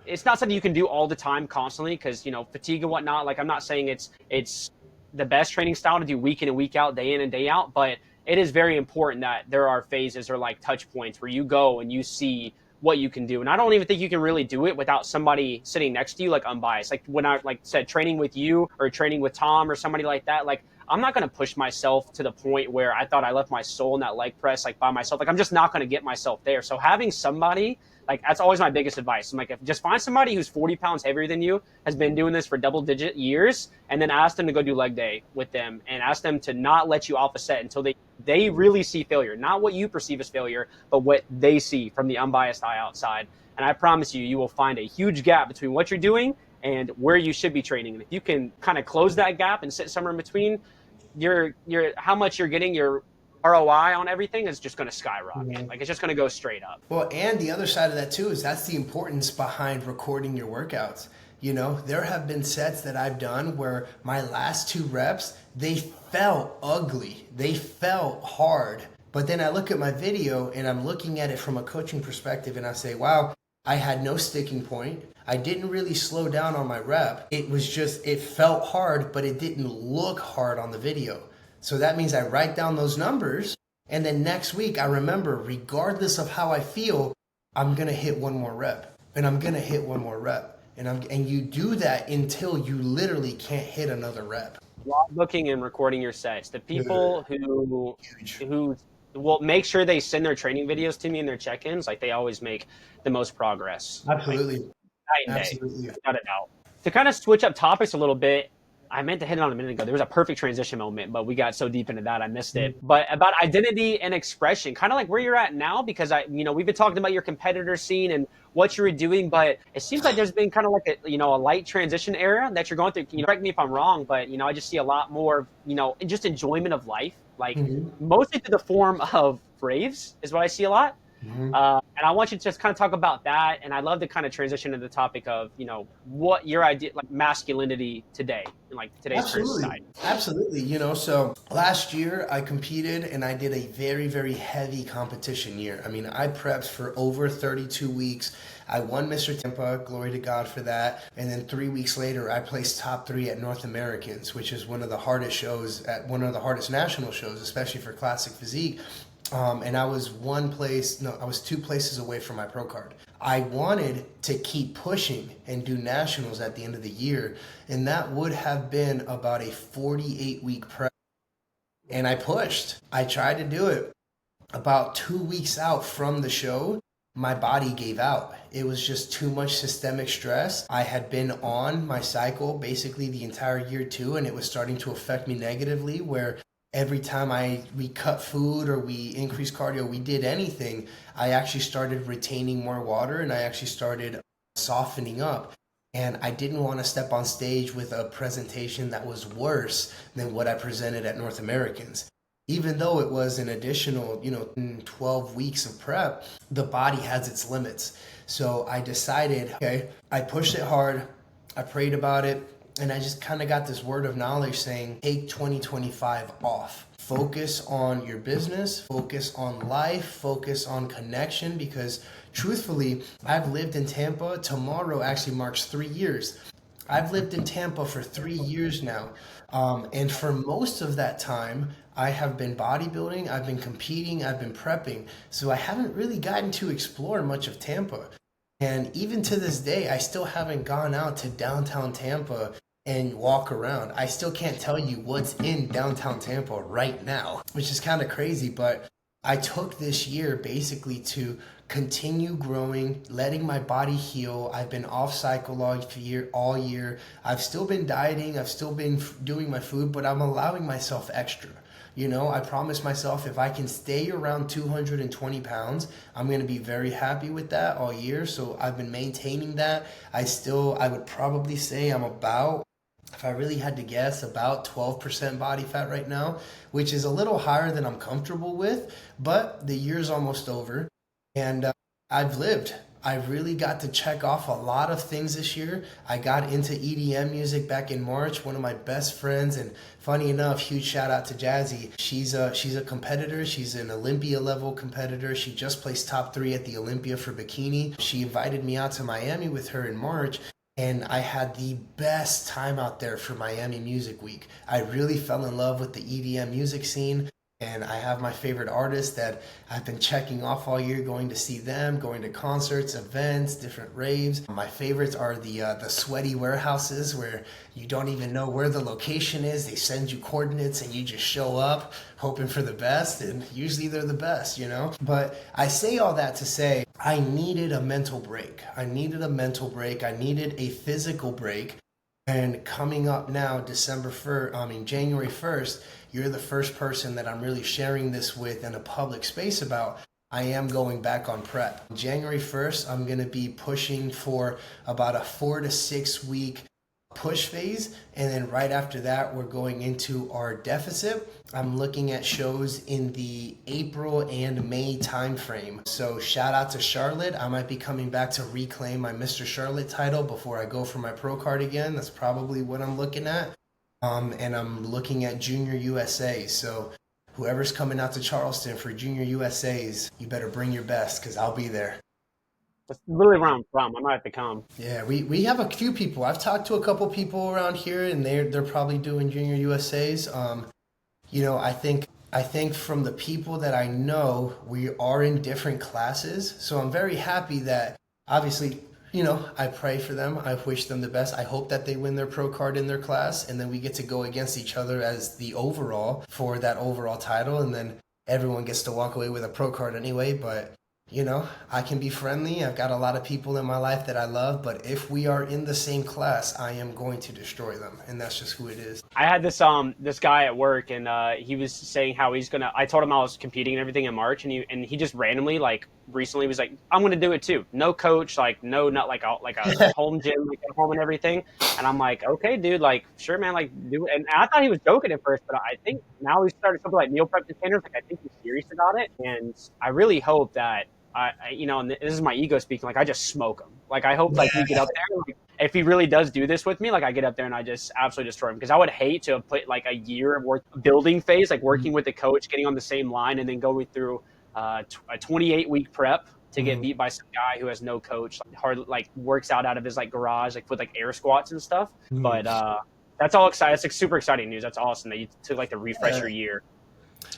it's not something you can do all the time constantly because fatigue and whatnot. Like I'm not saying it's the best training style to do week in and week out, day in and day out, but it is very important that there are phases or like touch points where you go and you see what you can do. And I don't even think you can really do it without somebody sitting next to you like unbiased. Like when I said training with you or training with Tom or somebody like that, like I'm not going to push myself to the point where I thought I left my soul in that leg press, like by myself. Like I'm just not going to get myself there. So having somebody, like that's always my biggest advice. I'm like, if just find somebody who's 40 pounds heavier than you, has been doing this for double-digit years, and then ask them to go do leg day with them, and ask them to not let you off a set until they really see failure, not what you perceive as failure, but what they see from the unbiased eye outside. And I promise you, you will find a huge gap between what you're doing and where you should be training. And if you can kind of close that gap and sit somewhere in between, your how much you're getting, your ROI on everything is just going to skyrocket. Like it's just going to go straight up. Well, and the other side of that too is that's the importance behind recording your workouts. You know, there have been sets that I've done where my last 2 reps, they felt ugly. They felt hard. But then I look at my video and I'm looking at it from a coaching perspective and I say, wow, I had no sticking point. I didn't really slow down on my rep. It was just, it felt hard, but it didn't look hard on the video. So that means I write down those numbers, and then next week I remember, regardless of how I feel, I'm gonna hit one more rep, and I'm gonna hit one more rep. And you do that until you literally can't hit another rep. Booking and recording your sets. The people who will make sure they send their training videos to me in their check-ins, like they always make the most progress. Absolutely. Like, night and Absolutely. day, without a doubt. To kind of switch up topics a little bit, I meant to hit it on a minute ago. There was a perfect transition moment, but we got so deep into that I missed it. But about identity and expression, kind of like where you're at now, because we've been talking about your competitor scene and what you were doing, but it seems like there's been kind of like a light transition era that you're going through. Correct me if I'm wrong, but I just see a lot more, just enjoyment of life, like mostly through the form of raves is what I see a lot. And I want you to just kind of talk about that. And I'd love to kind of transition to the topic of, what your idea, like masculinity today, in like today's society. Absolutely. So last year I competed and I did a very, very heavy competition year. I mean, I prepped for over 32 weeks. I won Mr. Tampa, glory to God for that. And then 3 weeks later, I placed top 3 at North Americans, which is one of the hardest shows, at one of the hardest national shows, especially for classic physique. And I was 2 places away from my pro card. I wanted to keep pushing and do nationals at the end of the year, and that would have been about a 48-week prep. And I pushed. I tried to do it. About 2 weeks out from the show, my body gave out. It was just too much systemic stress. I had been on my cycle basically the entire year too, and it was starting to affect me negatively, where every time we cut food or we increased cardio, we did anything, I actually started retaining more water and I actually started softening up. And I didn't want to step on stage with a presentation that was worse than what I presented at North Americans. Even though it was an additional, 12 weeks of prep, the body has its limits. So I decided, okay, I pushed it hard, I prayed about it, and I just kind of got this word of knowledge saying, take 2025 off. Focus on your business, focus on life, focus on connection, because truthfully, I've lived in Tampa. Tomorrow actually marks 3 years. I've lived in Tampa for 3 years now. And for most of that time, I have been bodybuilding, I've been competing, I've been prepping. So I haven't really gotten to explore much of Tampa. And even to this day, I still haven't gone out to downtown Tampa and walk around. I still can't tell you what's in downtown Tampa right now, which is kind of crazy, but I took this year basically to continue growing, letting my body heal. I've been off cycle all year. I've still been dieting, I've still been doing my food, but I'm allowing myself extra. I promised myself if I can stay around 220 pounds, I'm going to be very happy with that all year. So I've been maintaining that. I would probably say I'm about, if I really had to guess, about 12% body fat right now, which is a little higher than I'm comfortable with, but the year's almost over and I've lived. I really got to check off a lot of things this year. I got into EDM music back in March. One of my best friends, and funny enough, huge shout out to Jazzy. She's a competitor. She's an Olympia level competitor. She just placed top 3 at the Olympia for bikini. She invited me out to Miami with her in March, and I had the best time out there for Miami Music Week. I really fell in love with the EDM music scene. And I have my favorite artists that I've been checking off all year, going to see them, going to concerts, events, different raves. My favorites are the sweaty warehouses where you don't even know where the location is. They send you coordinates and you just show up hoping for the best, and usually they're the best, you know? But I say all that to say I needed a mental break. I needed a mental break. I needed a physical break. And coming up now, January 1st, you're the first person that I'm really sharing this with in a public space about. I am going back on prep. January 1st, I'm going to be pushing for about a 4 to 6 week push phase. And then right after that, we're going into our deficit. I'm looking at shows in the April and May timeframe. So shout out to Charlotte. I might be coming back to reclaim my Mr. Charlotte title before I go for my pro card again. That's probably what I'm looking at. And I'm looking at Junior USA. So whoever's coming out to Charleston for Junior USAs, you better bring your best because I'll be there. That's literally where I'm from. I might have to come. Yeah, we have a few people. I've talked to a couple people around here, and they're probably doing Junior USAs. I think from the people that I know, we are in different classes. So I'm very happy that obviously, I pray for them. I wish them the best. I hope that they win their pro card in their class, and then we get to go against each other as the overall for that overall title, and then everyone gets to walk away with a pro card anyway. But I can be friendly. I've got a lot of people in my life that I love, but if we are in the same class, I am going to destroy them, and that's just who it is. I had this guy at work, and he was saying how he's gonna. I told him I was competing and everything in March, and he just randomly recently was like, I'm gonna do it too. No coach, not like a home gym, like at home and everything. And I'm like, okay, dude, sure, man, do it. And I thought he was joking at first, but I think now he's started something like meal prep containers. I think he's serious about it, and I really hope that. And this is my ego speaking. I just smoke him. I hope we get up there. If he really does do this with me, I get up there and I just absolutely destroy him. Because I would hate to have put a year of work building phase, working with the coach, getting on the same line, and then going through a 28-week prep to get beat by some guy who has no coach, works out of his garage, with air squats and stuff. But that's all exciting. It's super exciting news. That's awesome that you took to refresh your year.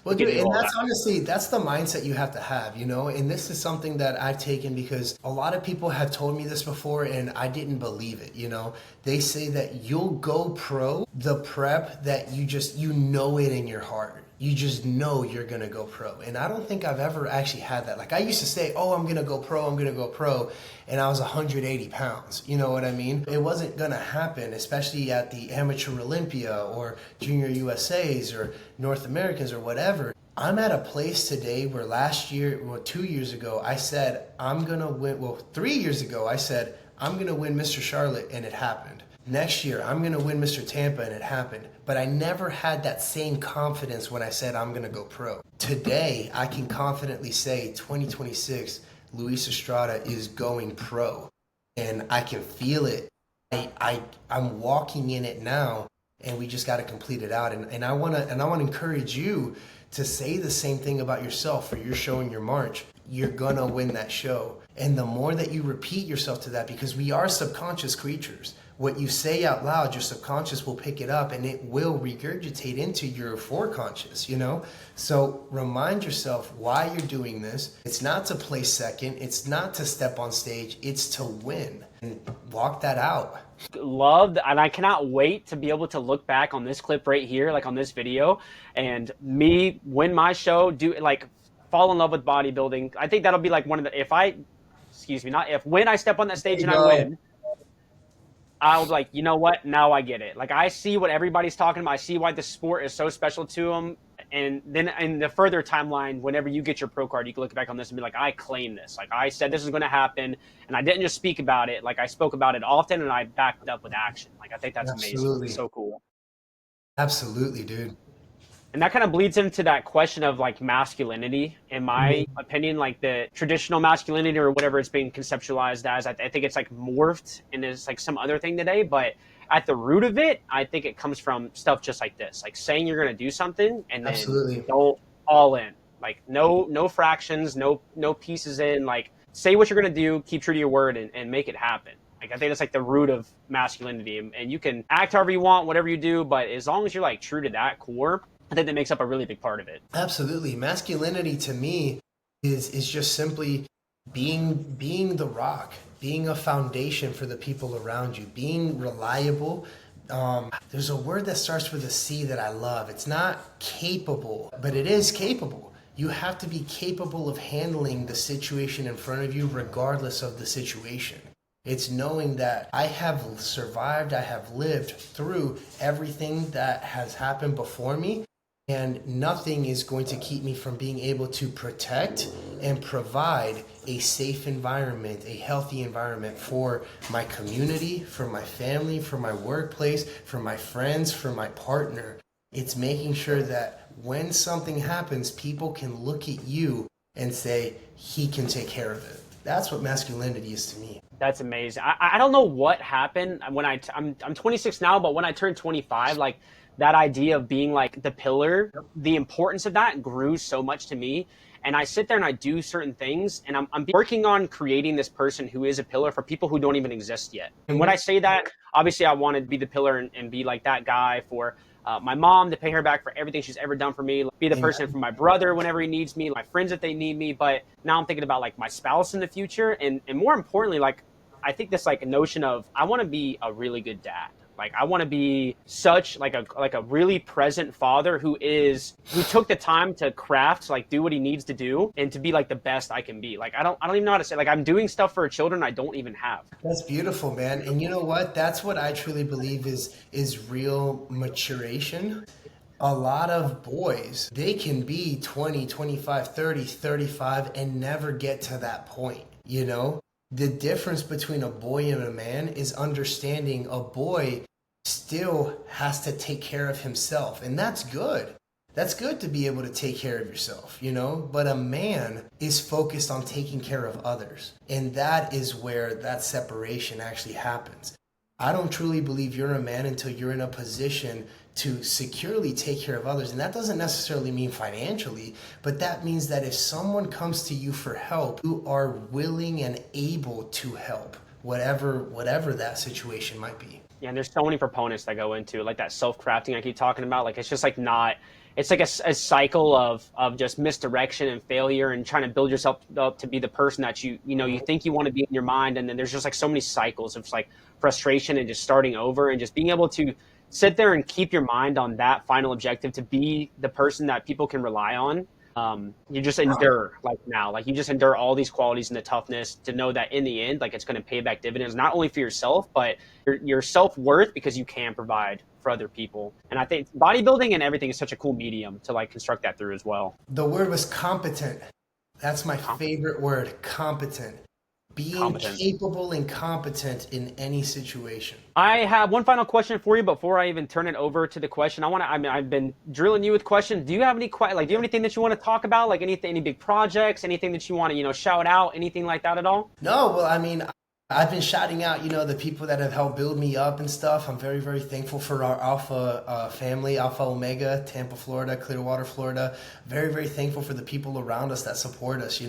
Well, dude, and that's honestly, that's the mindset you have to have, and this is something that I've taken because a lot of people have told me this before and I didn't believe it, They say that you'll go pro, the prep that you know it in your heart. You just know you're going to go pro. And I don't think I've ever actually had that. I used to say, oh, I'm going to go pro, and I was 180 pounds. You know what I mean? It wasn't going to happen, especially at the Amateur Olympia or Junior USAs or North Americans or whatever. I'm at a place today where 2 years ago, I said, I'm going to win. 3 years ago, I said, I'm going to win Mr. Charlotte, and it happened. Next year, I'm going to win Mr. Tampa, and it happened. But I never had that same confidence when I said I'm going to go pro. Today, I can confidently say 2026, Luis Estrada is going pro. And I can feel it. I'm walking in it now, and we just got to complete it out. And I want to encourage you to say the same thing about yourself for your show in your March. You're going to win that show. And the more that you repeat yourself to that, because we are subconscious creatures, what you say out loud, your subconscious will pick it up and it will regurgitate into your foreconscious, So remind yourself why you're doing this. It's not to place second. It's not to step on stage. It's to win, and walk that out. Loved, and I cannot wait to be able to look back on this clip right here, on this video, and me win my show, fall in love with bodybuilding. I think that'll be one of the, when I step on that stage and I win, I'll be like, you know what? Now I get it. I see what everybody's talking about. I see why the sport is so special to them. And then in the further timeline, whenever you get your pro card, you can look back on this and be like, I claim this. I said this is going to happen. And I didn't just speak about it. I spoke about it often and I backed it up with action. I think that's amazing. It's so cool. Absolutely, dude. And that kind of bleeds into that question of masculinity, in my opinion, the traditional masculinity or whatever it's being conceptualized as. I think it's morphed and is some other thing today. But at the root of it, I think it comes from stuff just like this, saying you're going to do something and then don't all in, no fractions, no pieces in, say what you're going to do, keep true to your word and make it happen. I think that's the root of masculinity, and you can act however you want, whatever you do, but as long as you're true to that core, I think that makes up a really big part of it. Absolutely. Masculinity to me is just simply being the rock, being a foundation for the people around you, being reliable. There's a word that starts with a C that I love. It's not capable, but it is capable. You have to be capable of handling the situation in front of you regardless of the situation. It's knowing that I have survived, I have lived through everything that has happened before me, and nothing is going to keep me from being able to protect and provide a safe environment, a healthy environment for my community, for my family, for my workplace, for my friends, for my partner. It's making sure that when something happens, people can look at you and say, he can take care of it. That's what masculinity is to me. That's amazing. I don't know what happened when I'm 26 now, but when I turned 25, like that idea of being like the pillar, the importance of that grew so much to me. And I sit there and I do certain things, and I'm working on creating this person who is a pillar for people who don't even exist yet. And when I say that, obviously I want to be the pillar and be like that guy for my mom, to pay her back for everything she's ever done for me, be the person for my brother whenever he needs me, my friends if they need me. But now I'm thinking about like my spouse in the future, and more importantly, like I think this like notion of I want to be a really good dad. Like I want to be such like a really present father who took the time to craft, like do what he needs to do and to be like the best I can be. Like I don't even know how to say, like I'm doing stuff for children I don't even have. That's beautiful, man. And you know what? That's what I truly believe is real maturation. A lot of boys, they can be 20, 25, 30, 35 and never get to that point, you know? The difference between a boy and a man is understanding a boy still has to take care of himself, and that's good. That's good to be able to take care of yourself, you know? But a man is focused on taking care of others, and that is where that separation actually happens. I don't truly believe you're a man until you're in a position to securely take care of others. And that doesn't necessarily mean financially, but that means that if someone comes to you for help, you are willing and able to help, whatever that situation might be. Yeah, and there's so many proponents that go into like that self-crafting I keep talking about. Like it's just like not, it's like a cycle of just misdirection and failure and trying to build yourself up to be the person that you think you want to be in your mind. And then there's just like so many cycles of like frustration and just starting over and just being able to sit there and keep your mind on that final objective to be the person that people can rely on. You just endure like you just endure all these qualities and the toughness to know that in the end, like it's going to pay back dividends, not only for yourself, but your self-worth, because you can provide for other people. And I think bodybuilding and everything is such a cool medium to like construct that through as well. The word was competent. That's my favorite word, competent. Being capable and competent in any situation. I have one final question for you before I even turn it over to the question. I've been drilling you with questions. Do you have any do you have anything that you want to talk about? Like any big projects, anything that you want to, shout out, anything like that at all? No, well, I mean, I've been shouting out, the people that have helped build me up and stuff. I'm very, very thankful for our Alpha family, Alpha Omega, Tampa, Florida, Clearwater, Florida. Very, very thankful for the people around us that support us,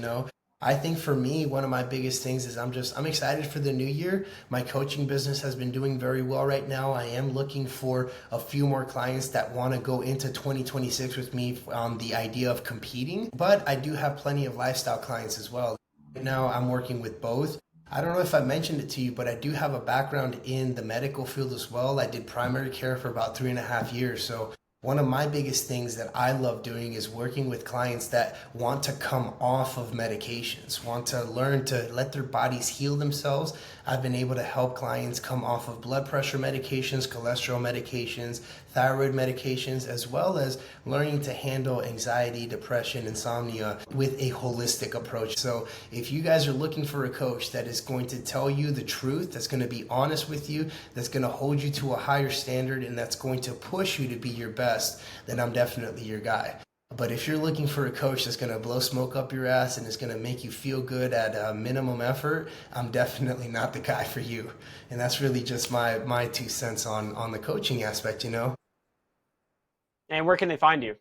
I think for me, one of my biggest things is I'm excited for the new year. My coaching business has been doing very well right now. I am looking for a few more clients that want to go into 2026 with me on the idea of competing, but I do have plenty of lifestyle clients as well. Right now I'm working with both. I don't know if I mentioned it to you, but I do have a background in the medical field as well. I did primary care for about 3.5 years. So one of my biggest things that I love doing is working with clients that want to come off of medications, want to learn to let their bodies heal themselves. I've been able to help clients come off of blood pressure medications, cholesterol medications, thyroid medications, as well as learning to handle anxiety, depression, insomnia with a holistic approach. So if you guys are looking for a coach that is going to tell you the truth, that's going to be honest with you, that's going to hold you to a higher standard, and that's going to push you to be your best, then I'm definitely your guy. But if you're looking for a coach that's going to blow smoke up your ass and is going to make you feel good at a minimum effort, I'm definitely not the guy for you. And that's really just my 2 cents on the coaching aspect, And where can they find you?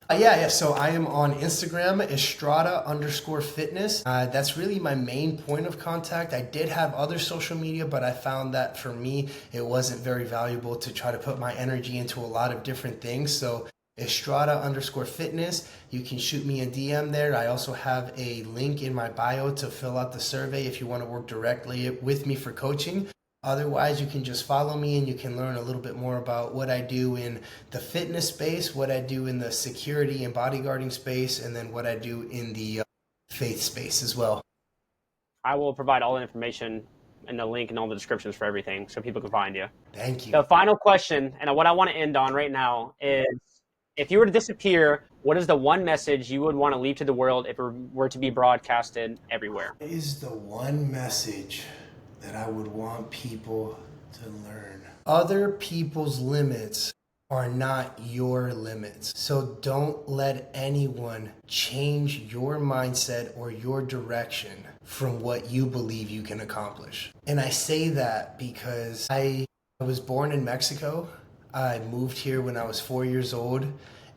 Yeah. So I am on Instagram, Estrada_fitness. That's really my main point of contact. I did have other social media, but I found that for me, it wasn't very valuable to try to put my energy into a lot of different things. So Estrada_fitness. You can shoot me a DM there. I also have a link in my bio to fill out the survey if you want to work directly with me for coaching. Otherwise, you can just follow me and you can learn a little bit more about what I do in the fitness space, what I do in the security and bodyguarding space, and then what I do in the faith space as well. I will provide all the information and the link and all the descriptions for everything so people can find you. Thank you. The final question, and what I want to end on right now, is if you were to disappear, what is the one message you would want to leave to the world if it were to be broadcasted everywhere? What is the one message that I would want people to learn? Other people's limits are not your limits. So don't let anyone change your mindset or your direction from what you believe you can accomplish. And I say that because I was born in Mexico. I moved here when I was 4 years old.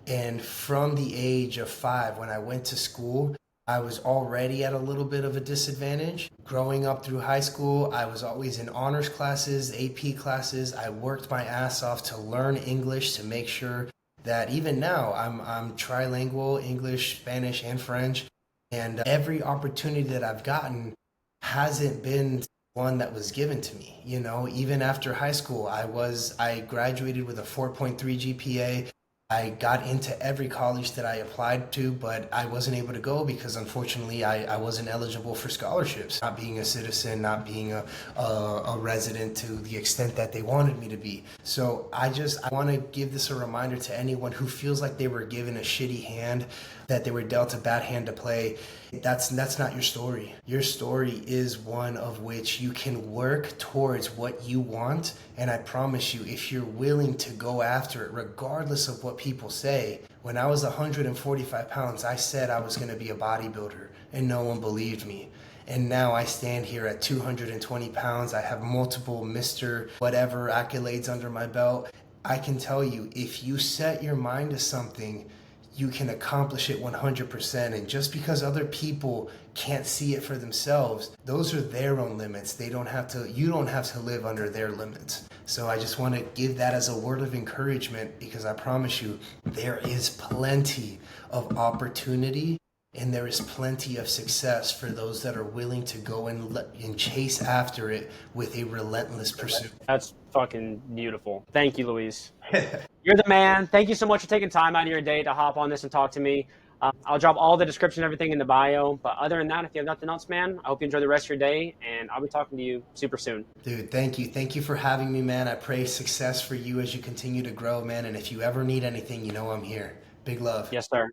And from the age of 5, when I went to school, I was already at a little bit of a disadvantage. Growing up through high school, I was always in honors classes, AP classes. I worked my ass off to learn English to make sure that even now I'm trilingual, English, Spanish, and French. And every opportunity that I've gotten hasn't been one that was given to me. You know, even after high school, I graduated with a 4.3 GPA. I got into every college that I applied to, but I wasn't able to go because unfortunately I wasn't eligible for scholarships, not being a citizen, not being a resident to the extent that they wanted me to be. So I want to give this a reminder to anyone who feels like they were given a shitty hand, that they were dealt a bad hand to play. That's not your story. Your story is one of which you can work towards what you want. And I promise you, if you're willing to go after it, regardless of what people say, when I was 145 pounds, I said I was going to be a bodybuilder and no one believed me. And now I stand here at 220 pounds. I have multiple Mr. whatever accolades under my belt. I can tell you, if you set your mind to something, you can accomplish it 100%. And just because other people can't see it for themselves, those are their own limits. You don't have to live under their limits. So I just want to give that as a word of encouragement, because I promise you, there is plenty of opportunity and there is plenty of success for those that are willing to go and chase after it with a relentless pursuit. That's fucking beautiful. Thank you, Luis. You're the man. Thank you so much for taking time out of your day to hop on this and talk to me. I'll drop all the description, everything in the bio. But other than that, if you have nothing else, man, I hope you enjoy the rest of your day, and I'll be talking to you super soon. Dude, thank you. Thank you for having me, man. I pray success for you as you continue to grow, man. And if you ever need anything, you know I'm here. Big love. Yes, sir.